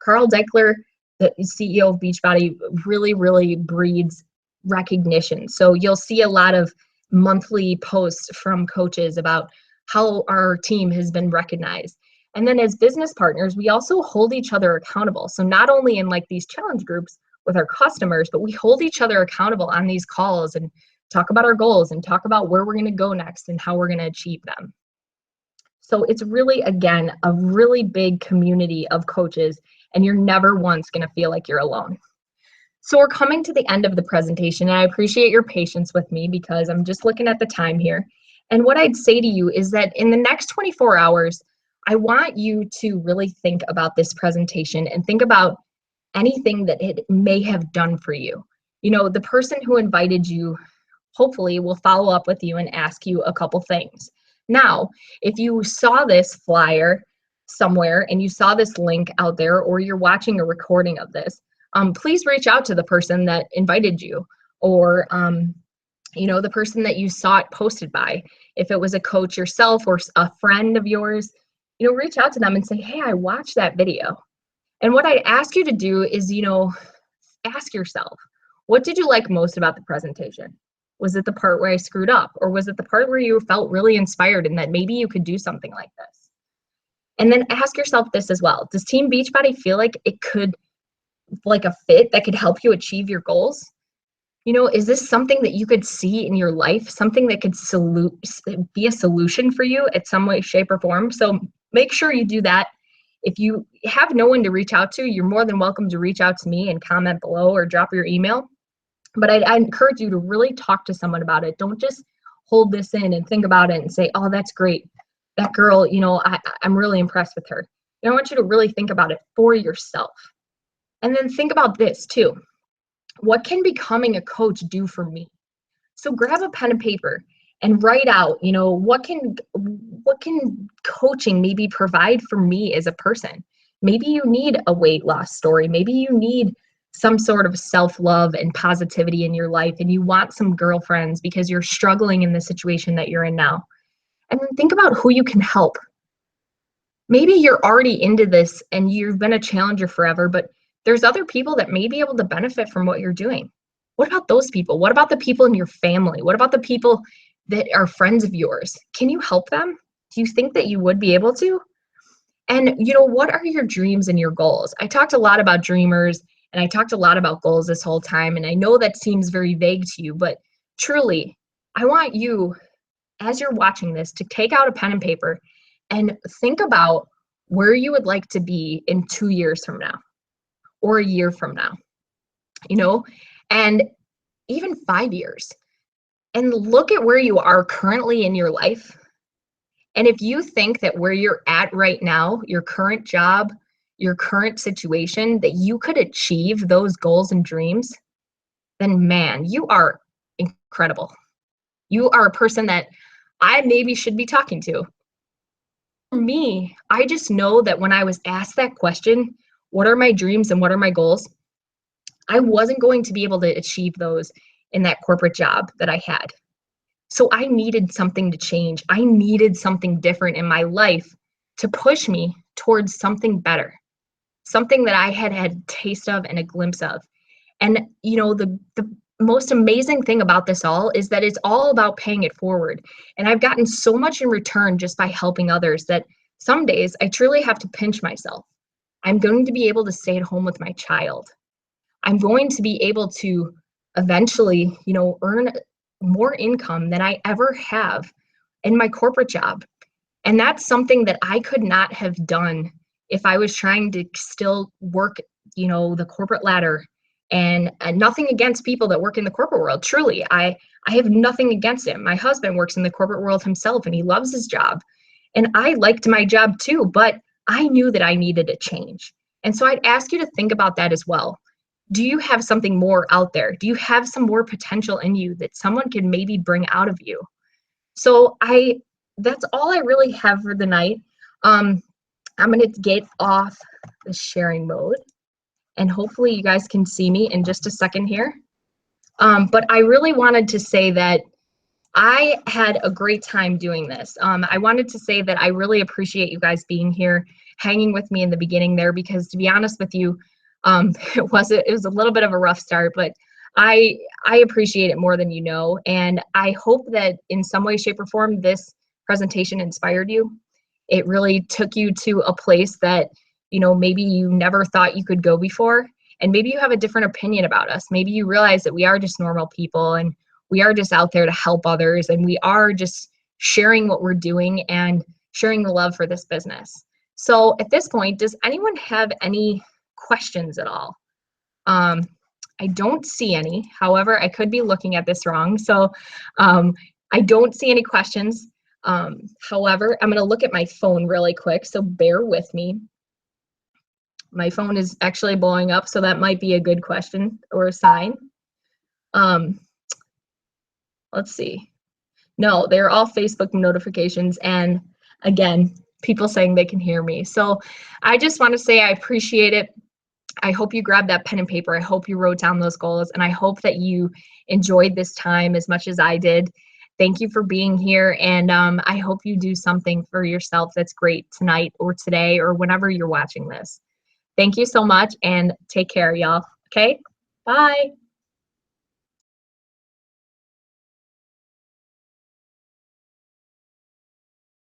Carl Deichler, the CEO of Beachbody, really, really breeds recognition. So you'll see a lot of monthly posts from coaches about how our team has been recognized. And then as business partners, we also hold each other accountable. So not only in like these challenge groups with our customers, but we hold each other accountable on these calls and talk about our goals and talk about where we're going to go next and how we're going to achieve them. So it's really, again, a really big community of coaches, and you're never once going to feel like you're alone. So we're coming to the end of the presentation, and I appreciate your patience with me because I'm just looking at the time here. And what I'd say to you is that in the next 24 hours, I want you to really think about this presentation and think about anything that it may have done for you. The person who invited you hopefully will follow up with you and ask you a couple things. Now, if you saw this flyer somewhere and you saw this link out there, or you're watching a recording of this, please reach out to the person that invited you, or the person that you saw it posted by. If it was a coach yourself or a friend of yours, reach out to them and say, hey, I watched that video. And what I'd ask you to do is, ask yourself, what did you like most about the presentation? Was it the part where I screwed up? Or was it the part where you felt really inspired and that maybe you could do something like this? And then ask yourself this as well. Does Team Beachbody feel like it could, like a fit that could help you achieve your goals? Is this something that you could see in your life? Something that could be a solution for you at some way, shape, or form? So make sure you do that. If you have no one to reach out to, you're more than welcome to reach out to me and comment below or drop your email. But I encourage you to really talk to someone about it. Don't just hold this in and think about it and say, oh, that's great. That girl, I'm really impressed with her. I want you to really think about it for yourself. And then think about this too. What can becoming a coach do for me? So grab a pen and paper and write out, what can coaching maybe provide for me as a person? Maybe you need a weight loss story. Maybe you need some sort of self-love and positivity in your life, and you want some girlfriends because you're struggling in the situation that you're in now. And then think about who you can help. Maybe you're already into this and you've been a challenger forever, but there's other people that may be able to benefit from what you're doing. What about those people? What about the people in your family? What about the people that are friends of yours? Can you help them? Do you think that you would be able to? And, what are your dreams and your goals? I talked a lot about dreamers and I talked a lot about goals this whole time. And I know that seems very vague to you, but truly, I want you, as you're watching this, to take out a pen and paper and think about where you would like to be in 2 years from now or a year from now, and even 5 years. And look at where you are currently in your life. And if you think that where you're at right now, your current job, your current situation, that you could achieve those goals and dreams, then man, you are incredible. You are a person that I maybe should be talking to. For me, I just know that when I was asked that question, what are my dreams and what are my goals? I wasn't going to be able to achieve those in that corporate job that I had. So I needed something to change. I needed something different in my life to push me towards something better, something that I had had a taste of and a glimpse of. And, the most amazing thing about this all is that it's all about paying it forward. And I've gotten so much in return just by helping others that some days I truly have to pinch myself. I'm going to be able to stay at home with my child. I'm going to be able to eventually, earn more income than I ever have in my corporate job. And that's something that I could not have done if I was trying to still work, the corporate ladder. And nothing against people that work in the corporate world. Truly, I have nothing against him. My husband works in the corporate world himself and he loves his job. And I liked my job too, but I knew that I needed a change. And so I'd ask you to think about that as well. Do you have something more out there? Do you have some more potential in you that someone can maybe bring out of you? So that's all I really have for the night. I'm going to get off the sharing mode and hopefully you guys can see me in just a second here. But I really wanted to say that I had a great time doing this. I wanted to say that I really appreciate you guys being here, hanging with me in the beginning there, because to be honest with you, it was a little bit of a rough start, but I appreciate it more than you know. And I hope that in some way, shape, or form, this presentation inspired you. It really took you to a place that, maybe you never thought you could go before. And maybe you have a different opinion about us. Maybe you realize that we are just normal people and we are just out there to help others. And we are just sharing what we're doing and sharing the love for this business. So at this point, does anyone have any questions at all? I don't see any. However, I could be looking at this wrong. So I don't see any questions. However, I'm going to look at my phone really quick. So bear with me. My phone is actually blowing up, so that might be a good question or a sign. Let's see. No, they're all Facebook notifications. And again, people saying they can hear me. So I just want to say I appreciate it. I hope you grabbed that pen and paper. I hope you wrote down those goals. And I hope that you enjoyed this time as much as I did. Thank you for being here. And I hope you do something for yourself that's great tonight or today or whenever you're watching this. Thank you so much and take care, y'all. Okay? Bye.